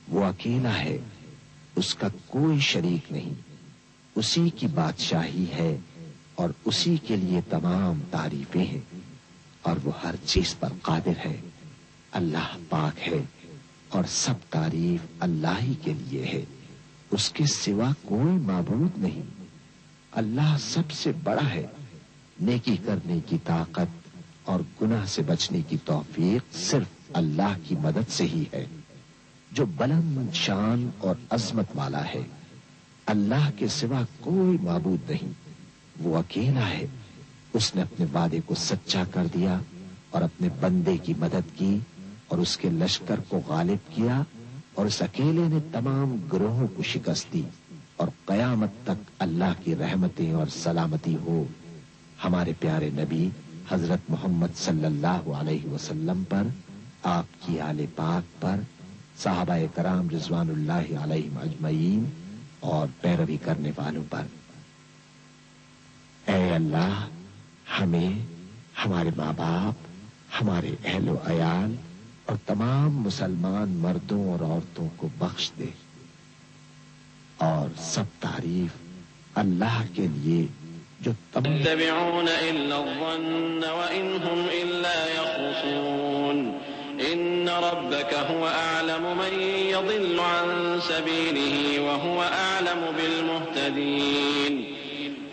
وہ اکیلا ہے، اس کا کوئی شریک نہیں، اسی کی بادشاہی ہے اور اسی کے لیے تمام تعریفیں ہیں، اور وہ ہر چیز پر قادر ہے۔ اللہ پاک ہے اور سب تعریف اللہ ہی کے لیے ہے، اس کے سوا کوئی معبود نہیں۔ اللہ سب سے بڑا ہے، نیکی کرنے کی طاقت اور گناہ سے بچنے کی توفیق صرف اللہ کی مدد سے ہی ہے، جو بلند شان اور عظمت والا ہے۔ اللہ کے سوا کوئی معبود نہیں، وہ اکیلا ہے۔ اس نے اپنے وعدے کو سچا کر دیا اور اپنے بندے کی مدد کی اور اس کے لشکر کو غالب کیا، اور اس اکیلے نے تمام گروہوں کو شکست دی، اور قیامت تک اللہ کی رحمتیں اور سلامتی ہو ہمارے پیارے نبی حضرت محمد صلی اللہ علیہ وسلم پر، آپ کی آل پاک پر، صحابہ کرام رضوان اللہ علیہم اجمعین اور پیروی کرنے والوں پر۔ اے اللہ، ہمیں، ہمارے ماں باپ، ہمارے اہل و عیال اور تمام مسلمان مردوں اور عورتوں کو بخش دے، اور سب تعریف اللہ کے لیے جو يتبعون إلا الظن وإن هم إلا يخرصون إن ربك هو أعلم من يضل عن سبيله وهو أعلم بالمهتدين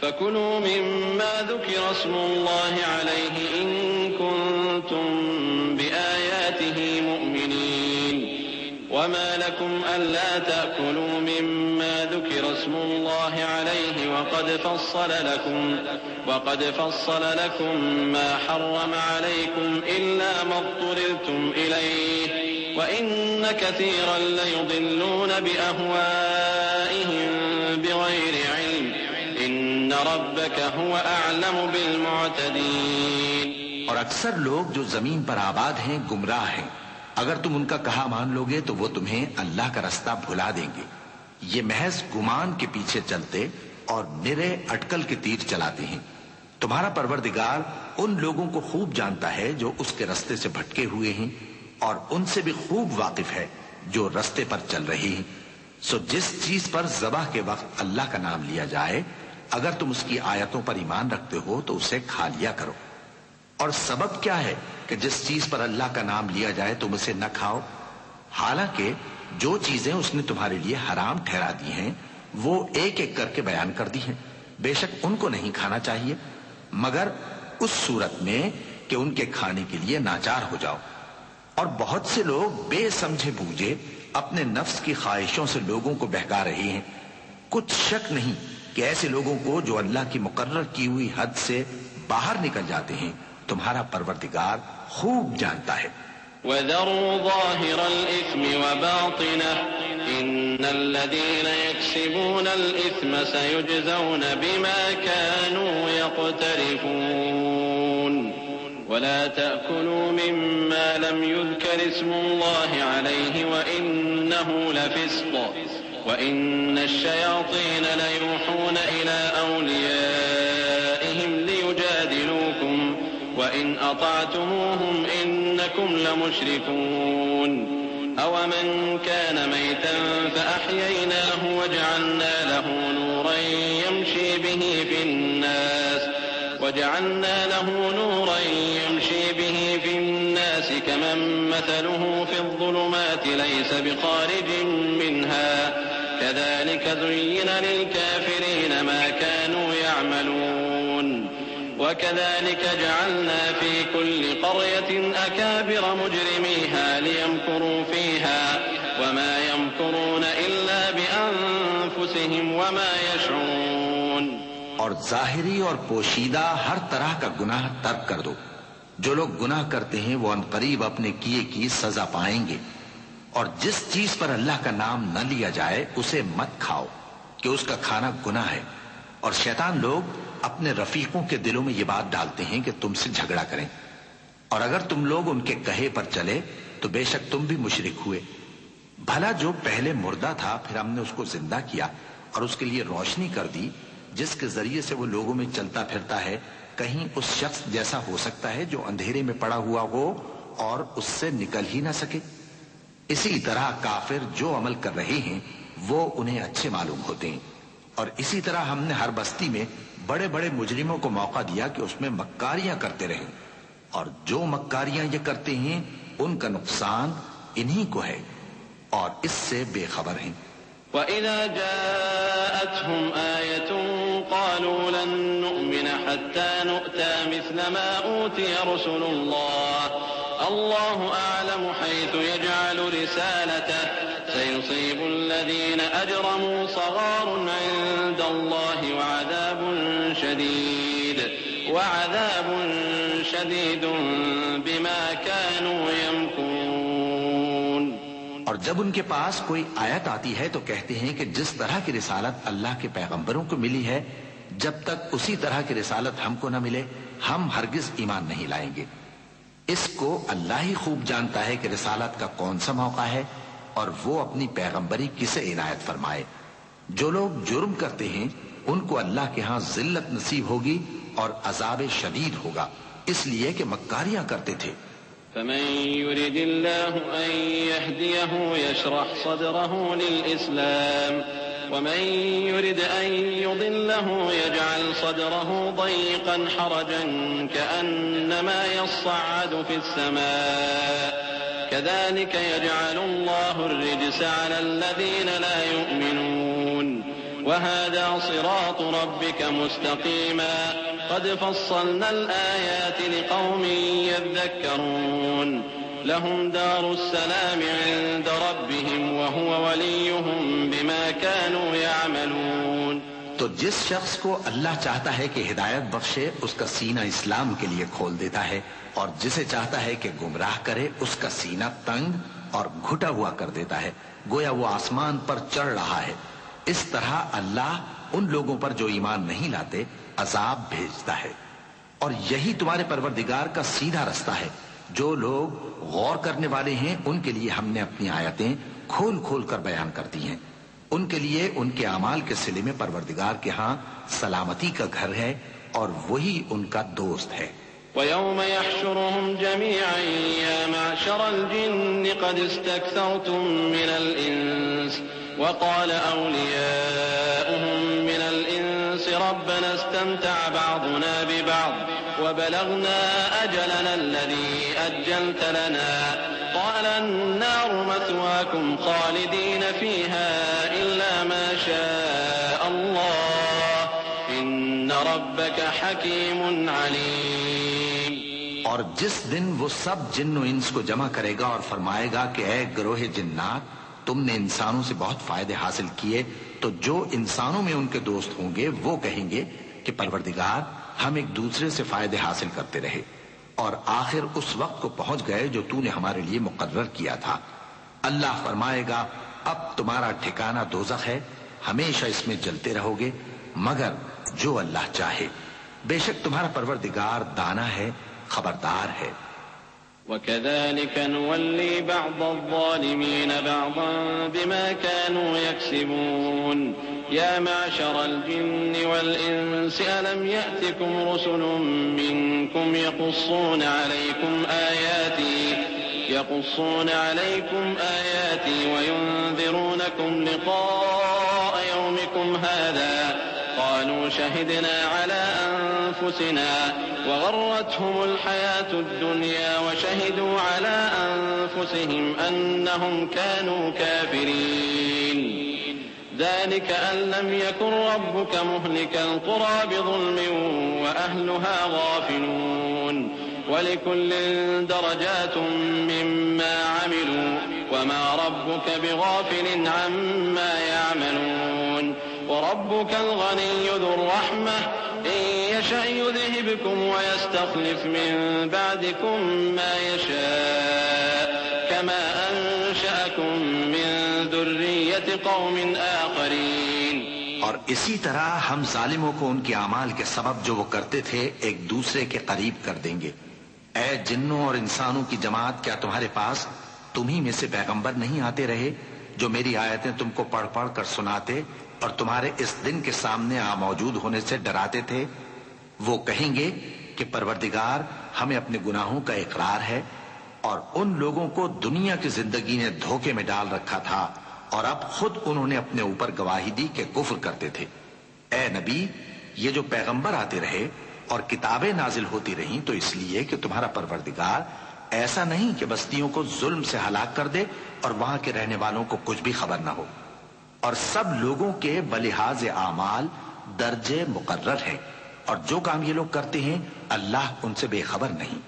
فكلوا مما ذكر اسم الله عليه إن كنتم بآياته مؤمنين وما لكم ألا تأكلوا مما ذكر اسم الله عليه وقد فصل لكم ما حرم عليكم إلا ما اضطررتم إليه وإن كثيرا ليضلون بأهوائهم بغير علم إن ربك هو أعلم بالمعتدين۔ اور اکثر لوگ جو زمین پر آباد ہیں گمراہ ہیں، اگر تم ان کا کہا مان لو گے تو وہ تمہیں اللہ کا رستہ بھلا دیں گے۔ یہ محض گمان کے پیچھے چلتے اور نرے اٹکل کے تیر چلاتے ہیں۔ تمہارا پروردگار ان لوگوں کو خوب جانتا ہے جو اس کے رستے سے بھٹکے ہوئے ہیں، اور ان سے بھی خوب واقف ہے جو رستے پر چل رہے ہیں۔ سو جس چیز پر ذبح کے وقت اللہ کا نام لیا جائے، اگر تم اس کی آیتوں پر ایمان رکھتے ہو تو اسے کھا لیا کرو۔ اور سبب کیا ہے کہ جس چیز پر اللہ کا نام لیا جائے تم اسے نہ کھاؤ؟ حالانکہ جو چیزیں اس نے تمہارے لیے حرام ٹھہرا دی ہیں وہ ایک ایک کر کے بیان کر دی ہیں، بے شک ان کو نہیں کھانا چاہیے مگر اس صورت میں کہ ان کے کھانے کے لیے ناچار ہو جاؤ۔ اور بہت سے لوگ بے سمجھے بوجھے اپنے نفس کی خواہشوں سے لوگوں کو بہکا رہے ہیں۔ کچھ شک نہیں کہ ایسے لوگوں کو جو اللہ کی مقرر کی ہوئی حد سے باہر نکل جاتے ہیں تمہارا پروردگار خوب جانتا ہے۔ وَذَرُوا ظَاهِرَ الْإِثْمِ وَبَاطِنَهُ إِنَّ الَّذِينَ يَكْسِبُونَ الْإِثْمَ سَيُجْزَوْنَ بِمَا كَانُوا يَقْتَرِفُونَ وَلَا تَأْكُلُوا مِمَّا لَمْ يُذْكَرِ اسْمُ اللَّهِ عَلَيْهِ وَإِنَّهُ لَفِسْقٌ وَإِنَّ الشَّيَاطِينَ لَيُوحُونَ إِلَىٰ أَوْلِيَائِهِمْ لِيُجَادِلُوكُمْ وَإِنْ أَطَعْتُمُوهُمْ إِنَّكُمْ لَمُشْرِكُونَ أَوَمَنْ كَانَ مَيْتًا فَأَحْيَيْنَاهُ وَجَعَلْنَا لَهُ نُورًا يَمْشِي بِهِ فِي النَّاسِ كَمَنْ مَثَلُهُ فِي الظُّلُمَاتِ لَيْسَ بِخَارِجٍ مِنْهَا كَذَلِكَ زُيِّنَ لِلْكَافِرِينَ مَا كَانُوا يَعْمَلُونَ وَكَذَلِكَ جَعَلْنَا فِي كُلِّ قَرْيَةٍ أَكَابِرَ مُجْرِمِيهَا لِيَمْكُرُوا فِيهَا وَمَا يَمْكُرُونَ إِلَّا بِأَنفُسِهِمْ وَمَا يَشْعُرُونَ۔ اور ظاہری اور پوشیدہ ہر طرح کا گناہ ترک کر دو۔ جو لوگ گناہ کرتے ہیں وہ عنقریب اپنے کیے کی سزا پائیں گے۔ اور جس چیز پر اللہ کا نام نہ لیا جائے اسے مت کھاؤ کہ اس کا کھانا گناہ ہے۔ اور شیطان لوگ اپنے رفیقوں کے دلوں میں یہ بات ڈالتے ہیں کہ تم سے جھگڑا کریں، اور اگر تم لوگ ان کے کہے پر چلے تو بے شک تم بھی مشرک ہوئے۔ بھلا جو پہلے مردہ تھا پھر ہم نے اس کو زندہ کیا اور اس کے لیے روشنی کر دی جس کے ذریعے سے وہ لوگوں میں چلتا پھرتا ہے، کہیں اس شخص جیسا ہو سکتا ہے جو اندھیرے میں پڑا ہوا ہو اور اس سے نکل ہی نہ سکے؟ اسی طرح کافر جو عمل کر رہے ہیں وہ انہیں اچھے معلوم ہوتے ہیں، اور اسی طرح ہم نے ہر بستی میں بڑے بڑے مجرموں کو موقع دیا کہ اس میں مکاریاں کرتے رہیں، اور جو مکاریاں یہ کرتے ہیں ان کا نقصان انہی کو ہے، اور اس سے بے خبر ہیں۔ وَإِذَا جَاءَتْهُمْ آيَةٌ قَالُوا لَن نُّؤْمِنَ حَتَّى نُؤْتَىٰ مِثْلَ مَا أُوتِيَ رُسُلُ اللَّهُ أَعْلَمُ حَيْثُ يَجْعَلُ رِسَالَتَهُ سَيُصِيبُ الَّذِينَ أَجْرَمُوا صَغَارٌ عِندَ اللَّهِ وَعَذَابٌ شَدِيدٌ بِمَا كَانُوا يَمْكُرُونَ۔ اور جب ان کے پاس کوئی آیت آتی ہے تو کہتے ہیں کہ جس طرح کی رسالت اللہ کے پیغمبروں کو ملی ہے، جب تک اسی طرح کی رسالت ہم کو نہ ملے ہم ہرگز ایمان نہیں لائیں گے۔ اس کو اللہ ہی خوب جانتا ہے کہ رسالت کا کون سا موقع ہے اور وہ اپنی پیغمبری کسے عنایت فرمائے۔ جو لوگ جرم کرتے ہیں ان کو اللہ کے ہاں ذلت نصیب ہوگی اور عذاب شدید ہوگا، اس لیے کہ مکاریاں کرتے تھے۔ فمن يرد الله أن يهديه يشرح صدره للإسلام ومن يرد أن يضله يجعل صدره ضيقا حرجا كأنما يصعد في السماء كذلك يجعل الله الرجس على الذين لا يؤمنون وهذا صراط ربك مستقيما قد فصلنا الآيات لقوم يذكرون لهم دار السلام عند ربهم وهو وليهم بما كانوا يعملون۔ تو جس شخص کو اللہ چاہتا ہے کہ ہدایت بخشے اس کا سینہ اسلام کے لیے کھول دیتا ہے، اور جسے چاہتا ہے کہ گمراہ کرے اس کا سینہ تنگ اور گھٹا ہوا کر دیتا ہے، گویا وہ آسمان پر چڑھ رہا ہے۔ اس طرح اللہ ان لوگوں پر جو ایمان نہیں لاتے عذاب بھیجتا ہے، اور یہی تمہارے پروردگار کا سیدھا رستہ ہے۔ جو لوگ غور کرنے والے ہیں ان کے لیے ہم نے اپنی آیتیں کھول کھول کر بیان کر دی ہیں، ان کے لیے ان کے اعمال کے صلے میں پروردگار کے ہاں سلامتی کا گھر ہے اور وہی ان کا دوست ہے۔ وَيَوْمَ يَحْشُرُهُمْ جَمِيعًا يَا مَعْشَرَ الْجِنِّ قَدِ اسْتَكْثَرْتُم مِّنَ الْإِنسِ وَقَالَ أَوْلِيَاؤُهُم مِّنَ الْإِنسِ رَبَّنَا اسْتَمْتَعَ بَعْضُنَا بِبَعْضٍ وَبَلَغْنَا أَجَلَنَا الَّذِي أَجَّلْتَ لَنَا قَالَ النَّارُ مَثْوَاكُمْ خَالِدِينَ فِيهَا إِلَّا مَا شَاءَ اللَّهُ إِنَّ رَبَّكَ حَكِيمٌ عَلِيمٌ۔ اور جس دن وہ سب جن و انس کو جمع کرے گا اور فرمائے گا کہ اے گروہ جنات، تم نے انسانوں سے بہت فائدے حاصل کیے، تو جو انسانوں میں ان کے دوست ہوں گے وہ کہیں گے کہ پروردگار ہم ایک دوسرے سے فائدے حاصل کرتے رہے اور آخر اس وقت کو پہنچ گئے جو تو نے ہمارے لیے مقرر کیا تھا۔ اللہ فرمائے گا اب تمہارا ٹھکانہ دوزخ ہے، ہمیشہ اس میں جلتے رہو گے مگر جو اللہ چاہے، بے شک تمہارا پروردگار دانا ہے، خبردار ہے۔ وَكَذَلِكَ نُوَلِّي بَعْضَ الظَّالِمِينَ بَعْضًا بِمَا كَانُوا يَكْسِبُونَ يَا مَعْشَرَ الْجِنِّ وَالْإِنسِ أَلَمْ يَأْتِكُمْ رُسُلٌ مِّنكُمْ يقصون عليكم آياتي وينذرونكم لقاء يومكم هذا قالوا شهدنا على أنفسنا وغرتهم الحياة الدنيا وشهدوا على أنفسهم أنهم كانوا كافرين ذلك أن لم يكن ربك مهلك القرى بظلم وأهلها غافلون وَلِكُلٍّ دَرَجَاتٌ مِّمَّا عَمِلُوا وَمَا رَبُّكَ بِغَافِلٍ عَمَّا يَعْمَلُونَ وَرَبُّكَ الْغَنِيُّ ذُو الرَّحْمَةِ إِن يَشَأْ يُذْهِبْكُمْ وَيَسْتَخْلِفْ مِن بَعْدِكُم مَّا يَشَاءُ كَمَا أَنشَأَكُم مِّن ذُرِّيَّةِ قَوْمٍ آخَرِينَ۔ اور اسی طرح ہم ظالموں کو ان کے اعمال کے سبب جو وہ کرتے تھے ایک دوسرے کے قریب کر دیں گے۔ اے جنوں اور انسانوں کی جماعت، کیا تمہارے پاس تمہیں میں سے پیغمبر نہیں آتے رہے جو میری آیتیں تم کو پڑھ پڑھ کر سناتے اور تمہارے اس دن کے سامنے موجود ہونے سے ڈراتے تھے؟ وہ کہیں گے کہ پروردگار ہمیں اپنے گناہوں کا اقرار ہے اور ان لوگوں کو دنیا کی زندگی نے دھوکے میں ڈال رکھا تھا اور اب خود انہوں نے اپنے اوپر گواہی دی کہ کفر کرتے تھے۔ اے نبی، یہ جو پیغمبر آتے رہے اور کتابیں نازل ہوتی رہیں تو اس لیے کہ تمہارا پروردگار ایسا نہیں کہ بستیوں کو ظلم سے ہلاک کر دے اور وہاں کے رہنے والوں کو کچھ بھی خبر نہ ہو، اور سب لوگوں کے بلحاظ اعمال درجے مقرر ہیں، اور جو کام یہ لوگ کرتے ہیں اللہ ان سے بے خبر نہیں،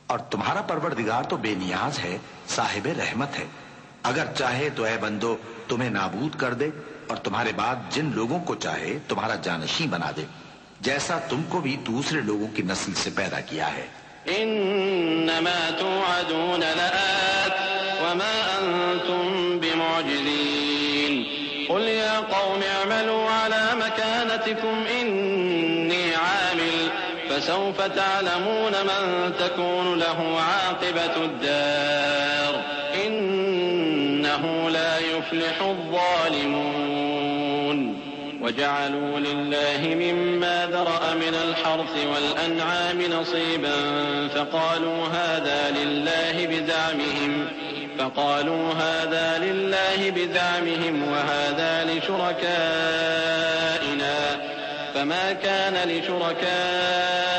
اور تمہارا پروردگار تو بے نیاز ہے، صاحب رحمت ہے۔ اگر چاہے تو اے بندو تمہیں نابود کر دے اور تمہارے بعد جن لوگوں کو چاہے تمہارا جانشین بنا دے، جیسا تم کو بھی دوسرے لوگوں کی نسل سے پیدا کیا ہے۔ انما توعدون لآت وما انتم بمعجزين قل يا قوم اعملوا على مكانتكم اني عامل فسوف تعلمون من تكون له عاقبة الدار انه لا يفلح الظالمون وجعلوا لله مما ذرأ من الحرث والأنعام نصيبا فقالوا هذا لله بزعمهم وهذا لشركائنا فما كان لشركائهم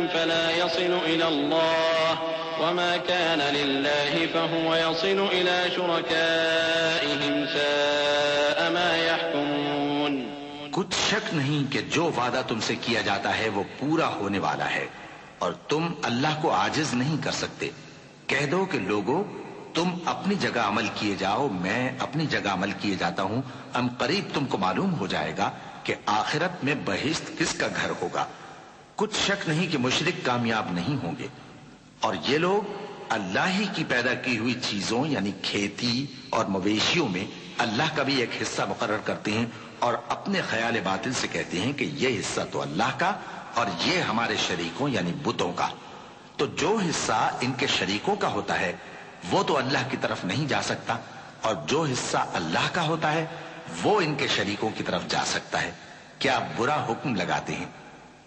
فلا يصل إلى الله وما كان لله فهو يصل إلى شركائهم ساء ما يحكمون۔ کچھ شک نہیں کہ جو وعدہ تم سے کیا جاتا ہے وہ پورا ہونے والا ہے اور تم اللہ کو عاجز نہیں کر سکتے۔ کہہ دو کہ لوگو تم اپنی جگہ عمل کیے جاؤ، میں اپنی جگہ عمل کیے جاتا ہوں، ام قریب تم کو معلوم ہو جائے گا کہ آخرت میں بہشت کس کا گھر ہوگا۔ کچھ شک نہیں کہ مشرک کامیاب نہیں ہوں گے، اور یہ لوگ اللہ ہی کی پیدا کی ہوئی چیزوں یعنی کھیتی اور مویشیوں میں اللہ کا بھی ایک حصہ مقرر کرتے ہیں اور اپنے خیال باطل سے کہتے ہیں کہ یہ حصہ تو اللہ کا اور یہ ہمارے شریکوں یعنی بتوں کا۔ تو جو حصہ ان کے شریکوں کا ہوتا ہے وہ تو اللہ کی طرف نہیں جا سکتا، اور جو حصہ اللہ کا ہوتا ہے وہ ان کے شریکوں کی طرف جا سکتا ہے۔ کیا برا حکم لگاتے ہیں؟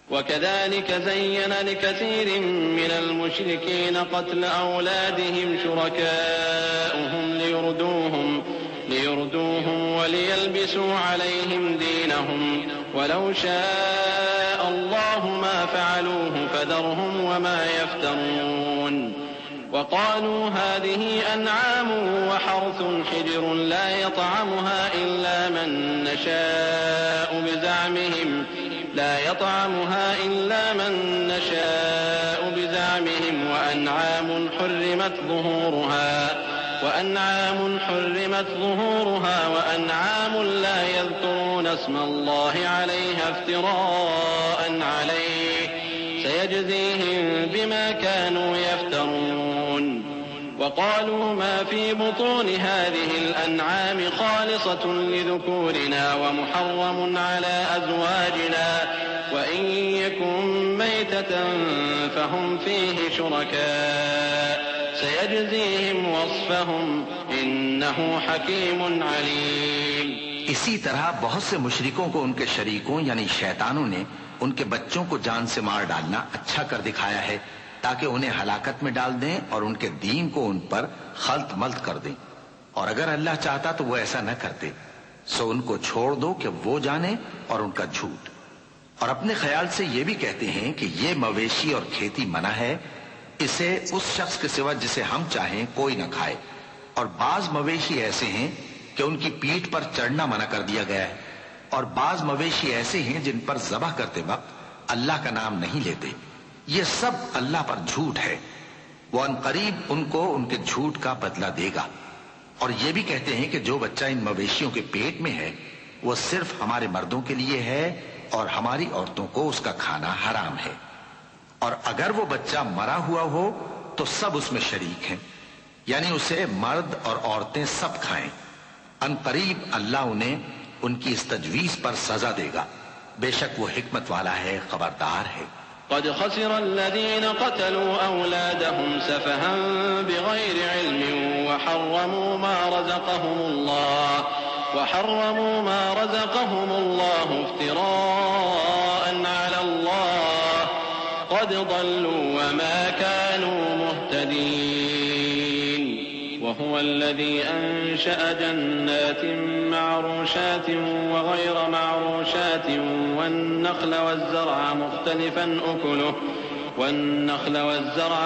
وكذلك زين لكثير من المشركين قتل أولادهم شركاؤهم ليردوهم وليلبسوا عليهم دينهم ولو شاء الله ما فعلوه فذرهم وما يفترون وقالوا هذه أنعام وحرث حجر لا يطعمها إلا من نشاء بزعمهم وأنعام حرمت ظهورها وأنعام لا يذكرون اسم الله عليها افتراء عليه سيجزيهم بما كانوا يفترون وقالوا ما في بطون هذه الأنعام خالصة لذكورنا ومحرم على أزواجنا وإن يكن ميتة فهم فيه شركاء سيجزيهم وصفهم إنه حكيم عليم۔ اسی طرح بہت سے مشرکوں کو ان کے شریکوں یعنی شیطانوں نے ان کے بچوں کو جان سے مار ڈالنا اچھا کر دکھایا ہے تاکہ انہیں ہلاکت میں ڈال دیں اور ان کے دین کو ان پر خلط ملط کر دیں، اور اگر اللہ چاہتا تو وہ ایسا نہ کرتے۔ سو ان کو چھوڑ دو کہ وہ جانے اور ان کا جھوٹ، اور اپنے خیال سے یہ بھی کہتے ہیں کہ یہ مویشی اور کھیتی منع ہے، اسے اس شخص کے سوا جسے ہم چاہیں کوئی نہ کھائے، اور بعض مویشی ایسے ہیں کہ ان کی پیٹھ پر چڑھنا منع کر دیا گیا ہے، اور بعض مویشی ایسے ہیں جن پر ذبح کرتے وقت اللہ کا نام نہیں لیتے۔ یہ سب اللہ پر جھوٹ ہے، وہ عنقریب ان کو ان کے جھوٹ کا بدلہ دے گا۔ اور یہ بھی کہتے ہیں کہ جو بچہ ان مویشیوں کے پیٹ میں ہے وہ صرف ہمارے مردوں کے لیے ہے اور ہماری عورتوں کو اس کا کھانا حرام ہے، اور اگر وہ بچہ مرا ہوا ہو تو سب اس میں شریک ہیں، یعنی اسے مرد اور عورتیں سب کھائیں۔ عنقریب اللہ انہیں ان کی اس تجویز پر سزا دے گا، بے شک وہ حکمت والا ہے، خبردار ہے۔ قد خسر الذين قتلوا أولادهم سفها بغير علم وحرموا ما رزقهم الله افتراء على الله قد ضلوا وما كانوا مهتدين۔ وهو الذي أنشأ جنات معروشات وغير معروشات والنخل والزرع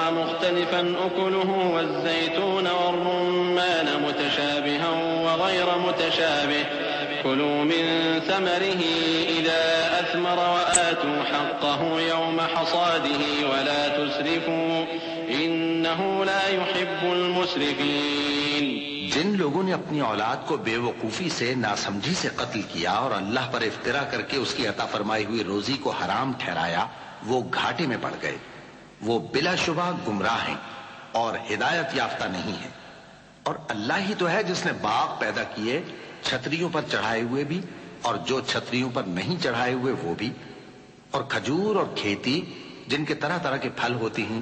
مختلفا أكله والزيتون والرمان متشابها وغير متشابه كلوا من ثمره إذا أثمر وآتوا حقه يوم حصاده ولا تسرفوا إنه لا يحب المسرفين. جن لوگوں نے اپنی اولاد کو بے وقوفی سے ناسمجھی سے قتل کیا اور اللہ پر افترا کر کے اس کی عطا فرمائی ہوئی روزی کو حرام ٹھہرایا وہ گھاٹے میں پڑ گئے. وہ بلا شبہ گمراہ ہیں اور ہدایت یافتہ نہیں ہیں. اور اللہ ہی تو ہے جس نے باغ پیدا کیے چھتریوں پر چڑھائے ہوئے بھی اور جو چھتریوں پر نہیں چڑھائے ہوئے وہ بھی, اور کھجور اور کھیتی جن کے طرح طرح کے پھل ہوتی ہیں,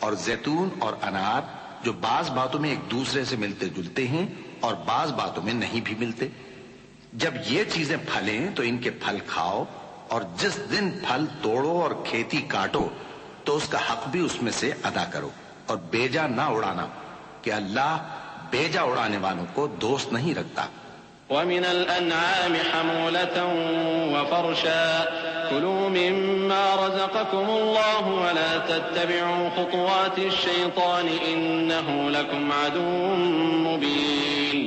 اور زیتون اور انار جو بعض باتوں میں ایک دوسرے سے ملتے جلتے ہیں اور بعض باتوں میں نہیں بھی ملتے. جب یہ چیزیں پھلیں تو ان کے پھل کھاؤ, اور جس دن پھل توڑو اور کھیتی کاٹو تو اس کا حق بھی اس میں سے ادا کرو, اور بیجا نہ اڑانا کہ اللہ بیجا اڑانے والوں کو دوست نہیں رکھتا. ومن الأنعام حمولة وفرشا كلوا مما رزقكم الله ولا تتبعوا خطوات الشيطان إنه لكم عدو مبين.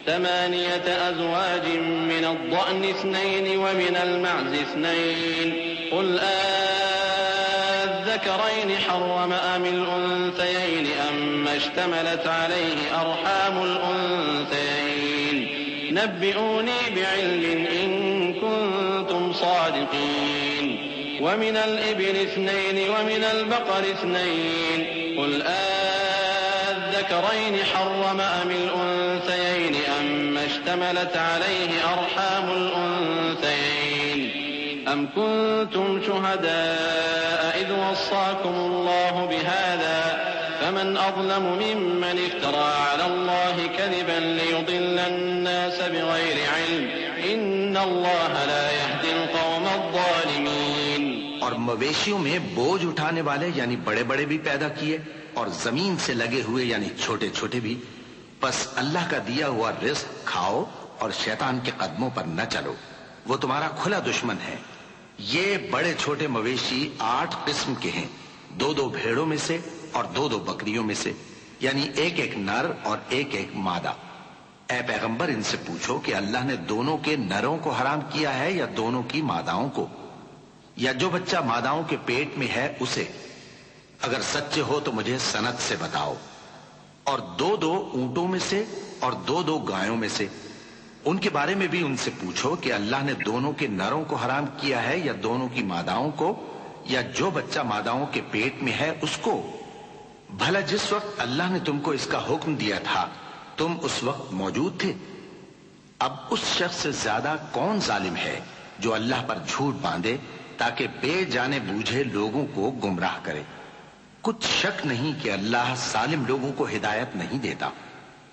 8 أزواج من الضأن 2 ومن المعز 2 قل الذكرين حرم أم الأنثيين أما اشتملت عليه أرحام الأنثيين نبئوني بعلم إن كنتم صادقين. ومن الإبل 2 ومن البقر 2 قل الذكرين حرم أم الأنثيين أما اشتملت عليه أرحام الأنثيين أم كنتم شهداء إذ وصاكم الله بهذا فمن أظلم ممن افترى على الله كذبا ليضل الناس بغير علم إن الله لا يهدي القوم الظالمين. اور مویشیوں میں بوجھ اٹھانے والے یعنی بڑے بڑے بھی پیدا کیے اور زمین سے لگے ہوئے یعنی چھوٹے چھوٹے بھی. بس اللہ کا دیا ہوا رزق کھاؤ اور شیطان کے قدموں پر نہ چلو, وہ تمہارا کھلا دشمن ہے. یہ بڑے چھوٹے مویشی 8 قسم کے ہیں, 2 بھیڑوں میں سے اور 2 بکریوں میں سے, یعنی ایک نر اور ایک مادہ. اے پیغمبر ان سے پوچھو کہ اللہ نے دونوں کے نروں کو حرام کیا ہے یا دونوں کی ماداؤں کو, یا جو بچہ ماداؤں کے پیٹ میں ہے اسے؟ اگر سچے ہو تو مجھے سند سے بتاؤ. اور 2 اونٹوں میں سے اور 2 گایوں میں سے, ان کے بارے میں بھی ان سے پوچھو کہ اللہ نے دونوں کے نروں کو حرام کیا ہے یا دونوں کی ماداؤں کو, یا جو بچہ ماداؤں کے پیٹ میں ہے اس کو. بھلا جس وقت اللہ نے تم کو اس کا حکم دیا تھا تم اس وقت موجود تھے؟ اب اس شخص سے زیادہ کون ظالم ہے جو اللہ پر جھوٹ باندھے تاکہ بے جانے بوجھے لوگوں کو گمراہ کرے. کچھ شک نہیں کہ اللہ ظالم لوگوں کو ہدایت نہیں دیتا.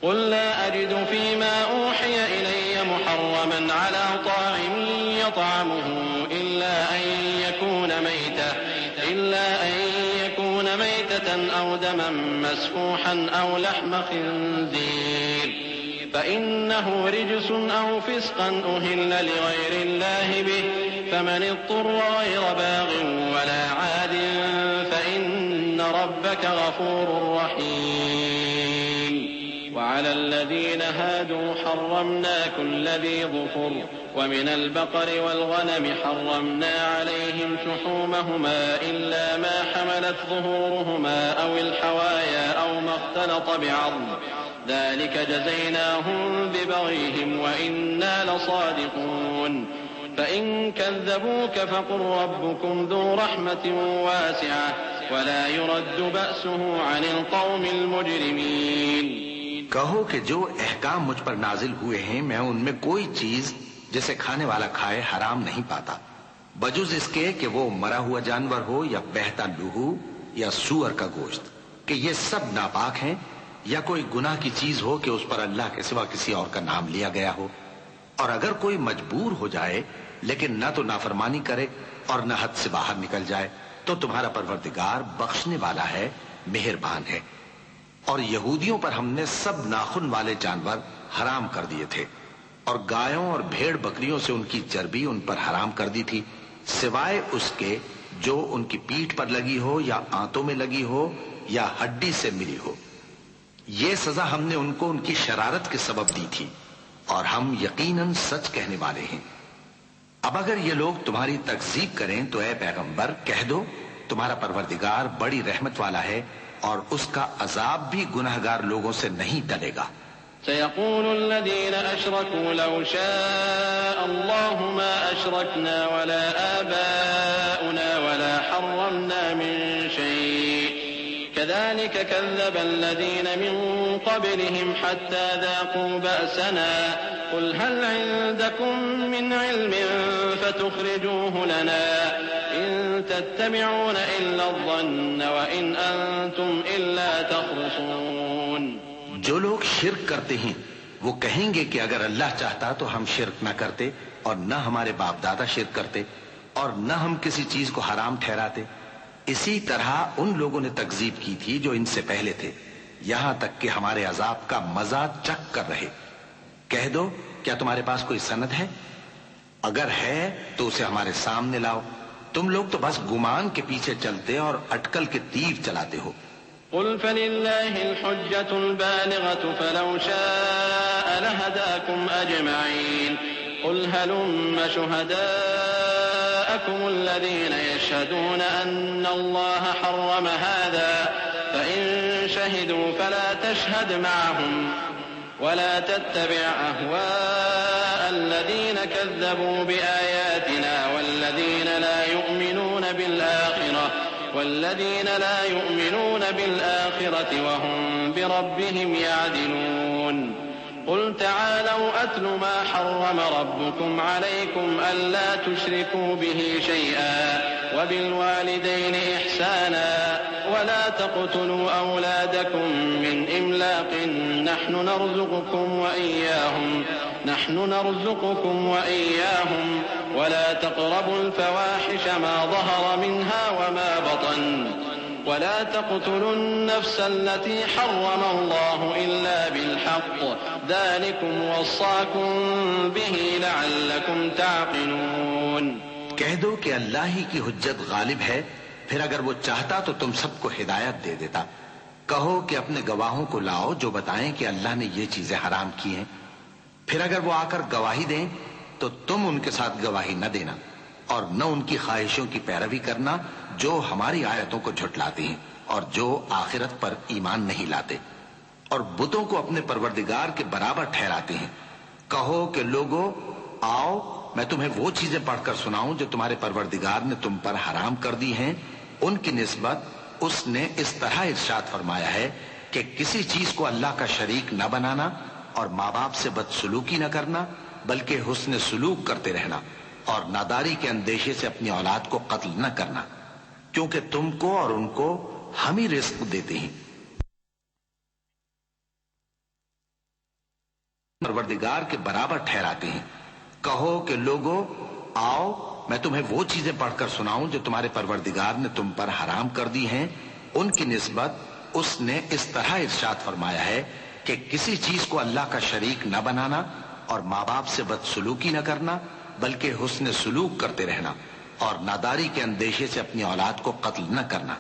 قل لا أجد فيما أوحي إلي محرما على طاعم يطعمه إلا أن يكون ميتة أو دما مسفوحا أو لحم خنزير فإنه رجس أو فسقا أهل لغير الله به فمن اضطر غير باغ ولا عاد فإن ربك غفور رحيم. وعلى الذين هادوا حرمنا كل ذي ظفر ومن البقر والغنم حرمنا عليهم شحومهما إلا ما حملت ظهورهما أو الحوايا أو ما اختلط بعظم ذلك جزيناهم ببغيهم وإنا لصادقون. فإن كذبوك فقل ربكم ذو رحمة واسعة ولا يرد بأسه عن القوم المجرمين. کہو کہ جو احکام مجھ پر نازل ہوئے ہیں میں ان میں کوئی چیز جسے کھانے والا کھائے حرام نہیں پاتا, بجز اس کے کہ وہ مرا ہوا جانور ہو یا بہتا لہو یا سور کا گوشت, کہ یہ سب ناپاک ہیں, یا کوئی گناہ کی چیز ہو کہ اس پر اللہ کے سوا کسی اور کا نام لیا گیا ہو. اور اگر کوئی مجبور ہو جائے لیکن نہ تو نافرمانی کرے اور نہ حد سے باہر نکل جائے تو تمہارا پروردگار بخشنے والا ہے, مہربان ہے. اور یہودیوں پر ہم نے سب ناخن والے جانور حرام کر دیے تھے، اور گایوں اور بھیڑ بکریوں سے ان کی چربی ان پر حرام کر دی تھی، سوائے اس کے جو ان کی پیٹھ پر لگی ہو یا آنتوں میں لگی ہو یا ہڈی سے ملی ہو۔ یہ سزا ہم نے ان کو ان کی شرارت کے سبب دی تھی، اور ہم یقیناً سچ کہنے والے ہیں۔ اب اگر یہ لوگ تمہاری تکذیب کریں تو اے پیغمبر کہہ دو تمہارا پروردگار بڑی رحمت والا ہے، اور اس کا عذاب بھی گنہگار لوگوں سے نہیں ٹلے گا۔ سيقول الذين أشركوا لو شاء الله ما أشركنا ولا آباؤنا ولا حرمنا من شيء كذلك كذب الذين من قبلهم حتى ذاقوا بأسنا قل هل عندكم من علم فتخرجوه لنا إن تتبعون إلا الظن وإن أنتم إلا تخرصون۔ جو لوگ شرک کرتے ہیں وہ کہیں گے کہ اگر اللہ چاہتا تو ہم شرک نہ کرتے، اور نہ ہمارے باپ دادا شرک کرتے، اور نہ ہم کسی چیز کو حرام ٹھہراتے۔ اسی طرح ان لوگوں نے تکذیب کی تھی جو ان سے پہلے تھے، یہاں تک کہ ہمارے عذاب کا مزہ چکھ کر رہے۔ کہہ دو کیا تمہارے پاس کوئی سند ہے؟ اگر ہے تو اسے ہمارے سامنے لاؤ، تم لوگ تو بس گمان کے پیچھے چلتے اور اٹکل کے تیر چلاتے ہو۔ قل فلله الحجة البالغة فلو شاء لهداكم أجمعين قل هلم شهداءكم الذين يشهدون أن الله حرم هذا فإن شهدوا فلا تشهد معهم ولا تتبع أهواء الذين كذبوا بآياتنا والذين لا يؤمنون بالآخرة وهم بربهم يعدلون قل تعالوا أتل ما حرم ربكم عليكم ألا تشركوا به شيئا وبالوالدين إحسانا ولا تقتلوا أولادكم من إملاق نحن نرزقكم وإياهم ولا تقربوا الفواحش ما ظهر منها وما بطن ولا تقتلوا النفس التي حرم الله إلا بالحق ذلكم وصاكم به لعلكم تعقلون۔ کہہ دو کہ اللہ ہی کی حجت غالب ہے، پھر اگر وہ چاہتا تو تم سب کو ہدایت دے دیتا۔ کہو کہ اپنے گواہوں کو لاؤ جو بتائیں کہ اللہ نے یہ چیزیں حرام کی ہیں، پھر اگر وہ آ کر گواہی دیں تو تم ان کے ساتھ گواہی نہ دینا، اور نہ ان کی خواہشوں کی پیروی کرنا جو ہماری آیتوں کو جھٹلاتے ہیں اور جو آخرت پر ایمان نہیں لاتے، اور بتوں کو اپنے پروردگار کے برابر ٹھہراتے ہیں۔ کہو کہ لوگو آؤ میں تمہیں وہ چیزیں پڑھ کر سناؤں جو تمہارے پروردگار نے تم پر حرام کر دی ہیں، ان کی نسبت اس نے اس طرح ارشاد فرمایا ہے کہ کسی چیز کو اللہ کا شریک نہ بنانا، اور ماں باپ سے بدسلوکی نہ کرنا بلکہ حسن سلوک کرتے رہنا، اور ناداری کے اندیشے سے اپنی اولاد کو قتل نہ کرنا، کیونکہ تم کو اور ان کو ہم ہی رزق دیتے ہیں، پروردگار کے برابر ٹھہراتے ہیں۔ کہو کہ لوگو آؤ میں تمہیں وہ چیزیں پڑھ کر سناؤں جو تمہارے پروردگار نے تم پر حرام کر دی ہیں، ان کی نسبت اس نے اس طرح ارشاد فرمایا ہے کہ کسی چیز کو اللہ کا شریک نہ بنانا، اور ماں باپ سے بدسلوکی نہ کرنا بلکہ حسن سلوک کرتے رہنا، اور ناداری کے اندیشے سے اپنی اولاد کو قتل نہ کرنا،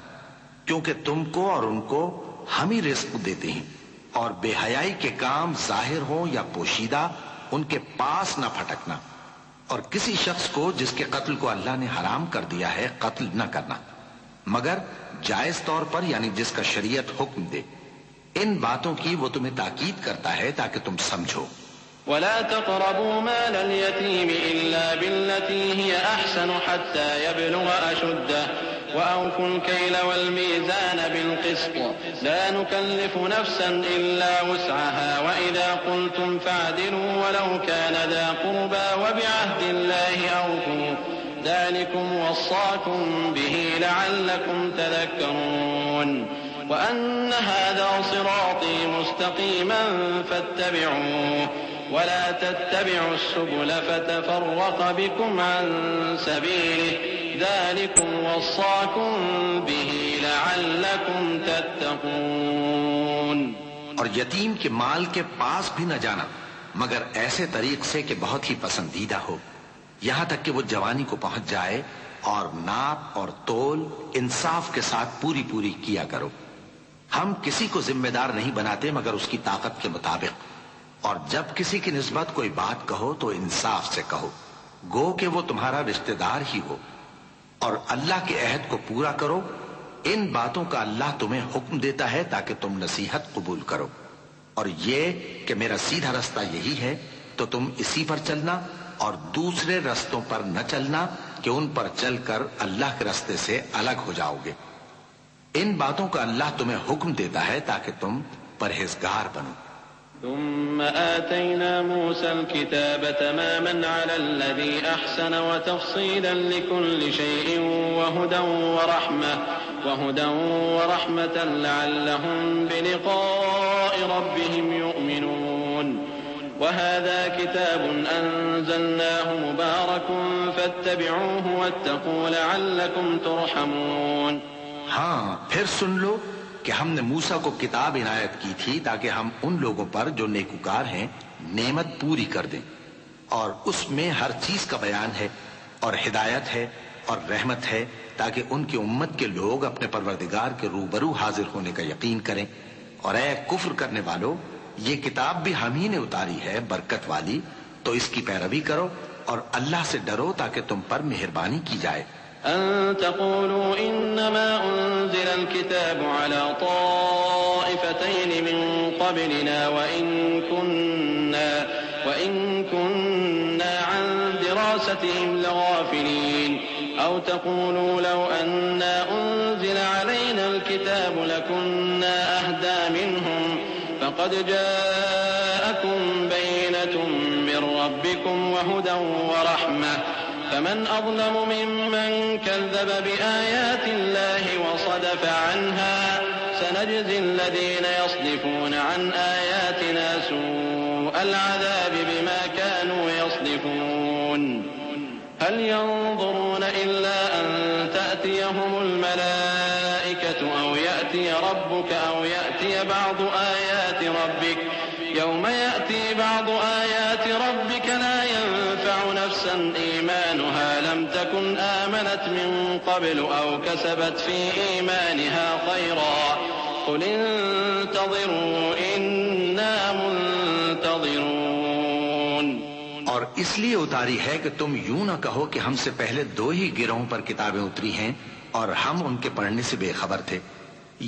کیونکہ تم کو اور ان کو ہم ہی رزق دیتے ہیں، اور بے حیائی کے کام ظاہر ہوں یا پوشیدہ ان کے پاس نہ پھٹکنا، اور کسی شخص کو جس کے قتل کو اللہ نے حرام کر دیا ہے قتل نہ کرنا مگر جائز طور پر، یعنی جس کا شریعت حکم دے۔ ان باتوں کی وہ تمہیں تاکید کرتا ہے تاکہ تم سمجھو۔ ولا تقربوا مال اليتيم إلا بالتي هي أحسن حتى يبلغ أشده وأوفوا الكيل والميزان بالقسط لا نكلف نفسا إلا وسعها وإذا قلتم فاعدلوا ولو كان ذا قربى وبعهد الله أوفوا ذلكم وصاكم به لعلكم تذكرون وأن هذا صراطي مستقيما فاتبعوه ولا تتبعوا السبل فتفرق بكم عن سبيله ذلكم وصاكم به لعلكم تتقون۔ اور یتیم کے مال کے پاس بھی نہ جانا مگر ایسے طریق سے کہ بہت ہی پسندیدہ ہو، یہاں تک کہ وہ جوانی کو پہنچ جائے، اور ناپ اور تول انصاف کے ساتھ پوری پوری کیا کرو۔ ہم کسی کو ذمہ دار نہیں بناتے مگر اس کی طاقت کے مطابق، اور جب کسی کی نسبت کوئی بات کہو تو انصاف سے کہو، گو کہ وہ تمہارا رشتہ دار ہی ہو، اور اللہ کے عہد کو پورا کرو۔ ان باتوں کا اللہ تمہیں حکم دیتا ہے تاکہ تم نصیحت قبول کرو، اور یہ کہ میرا سیدھا رستہ یہی ہے تو تم اسی پر چلنا، اور دوسرے رستوں پر نہ چلنا کہ ان پر چل کر اللہ کے رستے سے الگ ہو جاؤ گے۔ ان باتوں کا اللہ تمہیں حکم دیتا ہے تاکہ تم پرہیزگار بنو۔ ثم آتينا موسى الكتاب تماما على الذي أحسن وتفصيلا لكل شيء وهدى ورحمة لعلهم بلقاء ربهم يؤمنون وهذا كتاب أنزلناه مبارك فاتبعوه واتقوا لعلكم ترحمون۔ ہاں پھر سن لو کہ ہم نے موسیٰ کو کتاب عنایت کی تھی تاکہ ہم ان لوگوں پر جو نیکوکار ہیں نعمت پوری کر دیں، اور اس میں ہر چیز کا بیان ہے اور ہدایت ہے اور رحمت ہے تاکہ ان کی امت کے لوگ اپنے پروردگار کے روبرو حاضر ہونے کا یقین کریں۔ اور اے کفر کرنے والو، یہ کتاب بھی ہم ہی نے اتاری ہے برکت والی، تو اس کی پیروی کرو اور اللہ سے ڈرو تاکہ تم پر مہربانی کی جائے۔ أن تقولوا إنما أنزل الكتاب على طائفتين من قبلنا وإن كنا عن دراستهم لغافلين أو تقولوا لو أنا أنزل علينا الكتاب لكنا أهدى منهم فقد جاءكم بينة من ربكم وهدى ورحمة فمن أظلم ممن كذب بآيات الله وصدف عنها سنجزي الذين يصدفون عن آياتنا سوء العذاب بما كانوا يصدفون هل ينظرون إلا أن تأتيهم الملائكة أو يأتي ربك أو يأتي بعض آيات ربك يوم يأتي بعض آيات ربك لا ينفع نفسا إيمانها لم تكن آمنت من قبل أو كسبت في إيمانها خيرا قل انتظروا إنا منتظرون۔ اور اس لیے اتاری ہے کہ تم یوں نہ کہو کہ ہم سے پہلے دو ہی گروہوں پر کتابیں اتری ہیں اور ہم ان کے پڑھنے سے بے خبر تھے،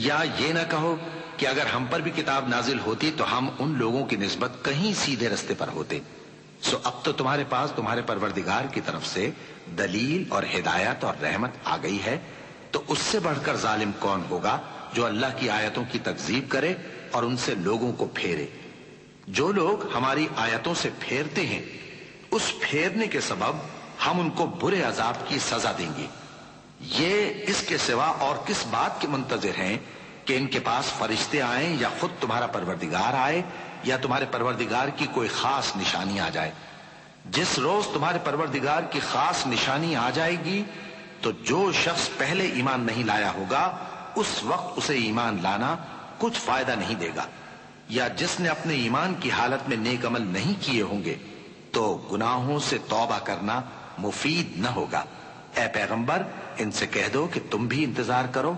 یا یہ نہ کہو کہ اگر ہم پر بھی کتاب نازل ہوتی تو ہم ان لوگوں کی نسبت کہیں سیدھے رستے پر ہوتے۔ سو اب تو تمہارے پاس تمہارے پروردگار کی طرف سے دلیل اور ہدایت اور رحمت آ گئی ہے، تو اس سے بڑھ کر ظالم کون ہوگا جو اللہ کی آیتوں کی تکذیب کرے اور ان سے لوگوں کو پھیرے۔ جو لوگ ہماری آیتوں سے پھیرتے ہیں اس پھیرنے کے سبب ہم ان کو برے عذاب کی سزا دیں گے۔ یہ اس کے سوا اور کس بات کے منتظر ہیں کہ ان کے پاس فرشتے آئیں یا خود تمہارا پروردگار آئے یا تمہارے پروردگار کی کوئی خاص نشانی آ جائے۔ جس روز تمہارے پروردگار کی خاص نشانی آ جائے گی تو جو شخص پہلے ایمان نہیں لایا ہوگا اس وقت اسے ایمان لانا کچھ فائدہ نہیں دے گا، یا جس نے اپنے ایمان کی حالت میں نیک عمل نہیں کیے ہوں گے تو گناہوں سے توبہ کرنا مفید نہ ہوگا۔ اے پیغمبر ان سے کہہ دو کہ تم بھی انتظار کرو،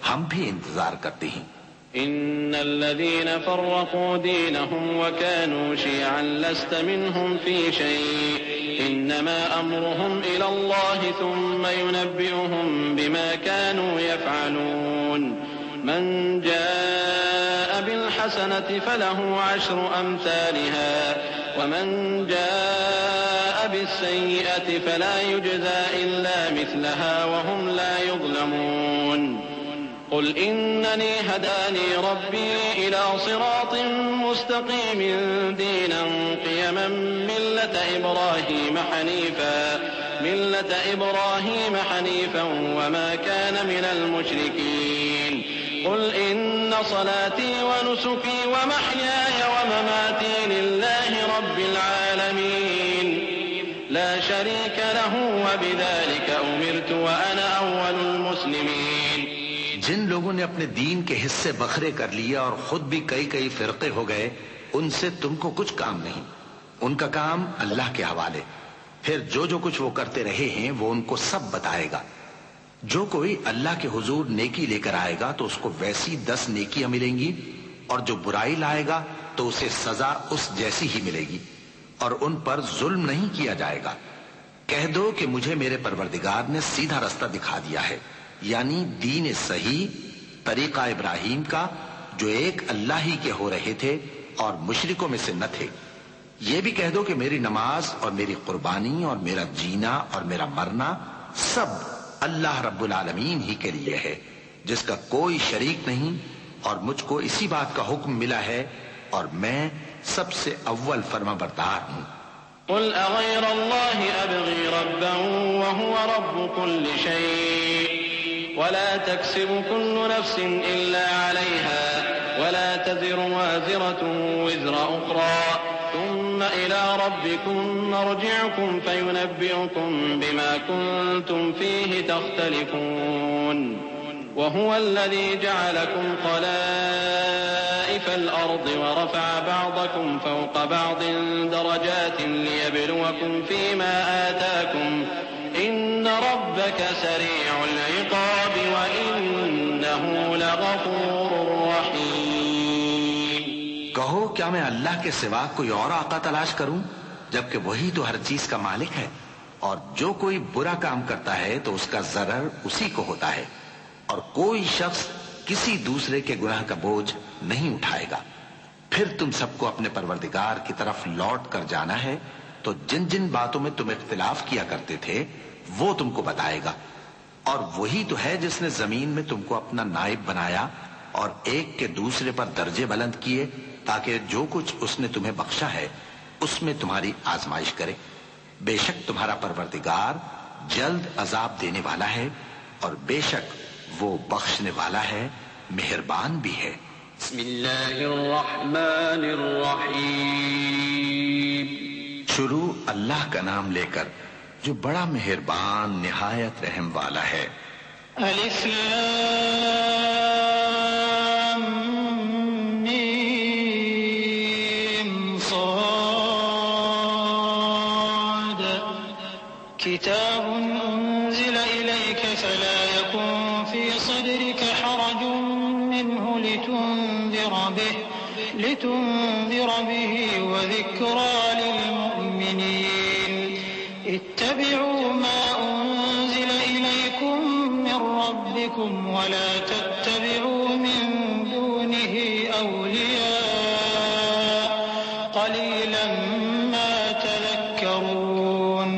ہم بھی انتظار کرتے ہیں۔ إن الذين فرقوا دينهم وكانوا شيعا لست منهم في شيء إنما أمرهم إلى الله ثم ينبئهم بما كانوا يفعلون من جاء بالحسنة فله عشر أمثالها ومن جاء بالسيئة فلا يجزى إلا مثلها وهم لا يظلمون قل إنني هداني ربي إلى صراط مستقيم دينا قيما ملة إبراهيم حنيفا وما كان من المشركين قل إن صلاتي ونسكي ومحياي ومماتي لله رب العالمين لا شريك له وبذلك أمرت وأنا أول المسلمين۔ جن لوگوں لوگوں نے اپنے دین کے حصے بکھرے کر لیے اور خود بھی کئی کئی فرقے ہو گئے، ان سے تم کو کچھ کام نہیں، ان کا کام اللہ کے حوالے۔ پھر جو کچھ وہ کرتے رہے ہیں وہ ان کو سب بتائے گا۔ جو کوئی اللہ کے حضور نیکی لے کر آئے گا تو اس کو ویسی 10 نیکیاں ملیں گی، اور جو برائی لائے گا تو اسے سزا اس جیسی ہی ملے گی، اور ان پر ظلم نہیں کیا جائے گا۔ کہہ دو کہ مجھے میرے پروردگار نے سیدھا رستہ دکھا دیا ہے، یعنی دین صحیح، طریقہ ابراہیم کا، جو ایک اللہ ہی کے ہو رہے تھے اور مشرکوں میں سے نہ تھے۔ یہ بھی کہہ دو کہ میری نماز اور میری قربانی اور میرا جینا اور میرا مرنا سب اللہ رب العالمین ہی کے لیے ہے، جس کا کوئی شریک نہیں، اور مجھ کو اسی بات کا حکم ملا ہے اور میں سب سے اول فرما بردار ہوں۔ قل اغير الله ابغي ربا وهو رب كل شيء ولا تكسب كل نفس الا عليها ولا تزر وازرة وزر اخرى ثم الى ربكم مرجعكم فينبئكم بما كنتم فيه تختلفون وهو الذي جعلكم خلائف الأرض ورفع بعضكم فوق بعض درجات ليبلوكم فيما آتاكم إن ربك سريع العقاب وإنه لغفور رحيم۔ کہو کیا میں اللہ کے سوا کوئی اور آقا تلاش کروں، جبکہ وہی تو ہر چیز کا مالک ہے، اور جو کوئی برا کام کرتا ہے تو اس کا ضرر اسی کو ہوتا ہے، اور کوئی شخص کسی دوسرے کے گناہ کا بوجھ نہیں اٹھائے گا۔ پھر تم سب کو اپنے پروردگار کی طرف لوٹ کر جانا ہے، تو جن جن باتوں میں تم اختلاف کیا کرتے تھے وہ تم کو بتائے گا، اور وہی تو ہے جس نے زمین میں تم کو اپنا نائب بنایا اور ایک کے دوسرے پر درجے بلند کیے، تاکہ جو کچھ اس نے تمہیں بخشا ہے اس میں تمہاری آزمائش کرے۔ بے شک تمہارا پروردگار جلد عذاب دینے والا ہے، اور بے شک وہ بخشنے والا ہے، مہربان بھی ہے۔ بسم اللہ الرحمن الرحیم۔ شروع اللہ کا نام لے کر جو بڑا مہربان نہایت رحم والا ہے۔ الف لام میم صاد کتاب انزل الیک فلا یکن فی صدرک حرج منه لتنذر به وذکرى للمؤمنین اتبعوا ما انزل الیکم من ربکم ولا تتبعوا من دونه اولیاء قلیلا ما تذکرون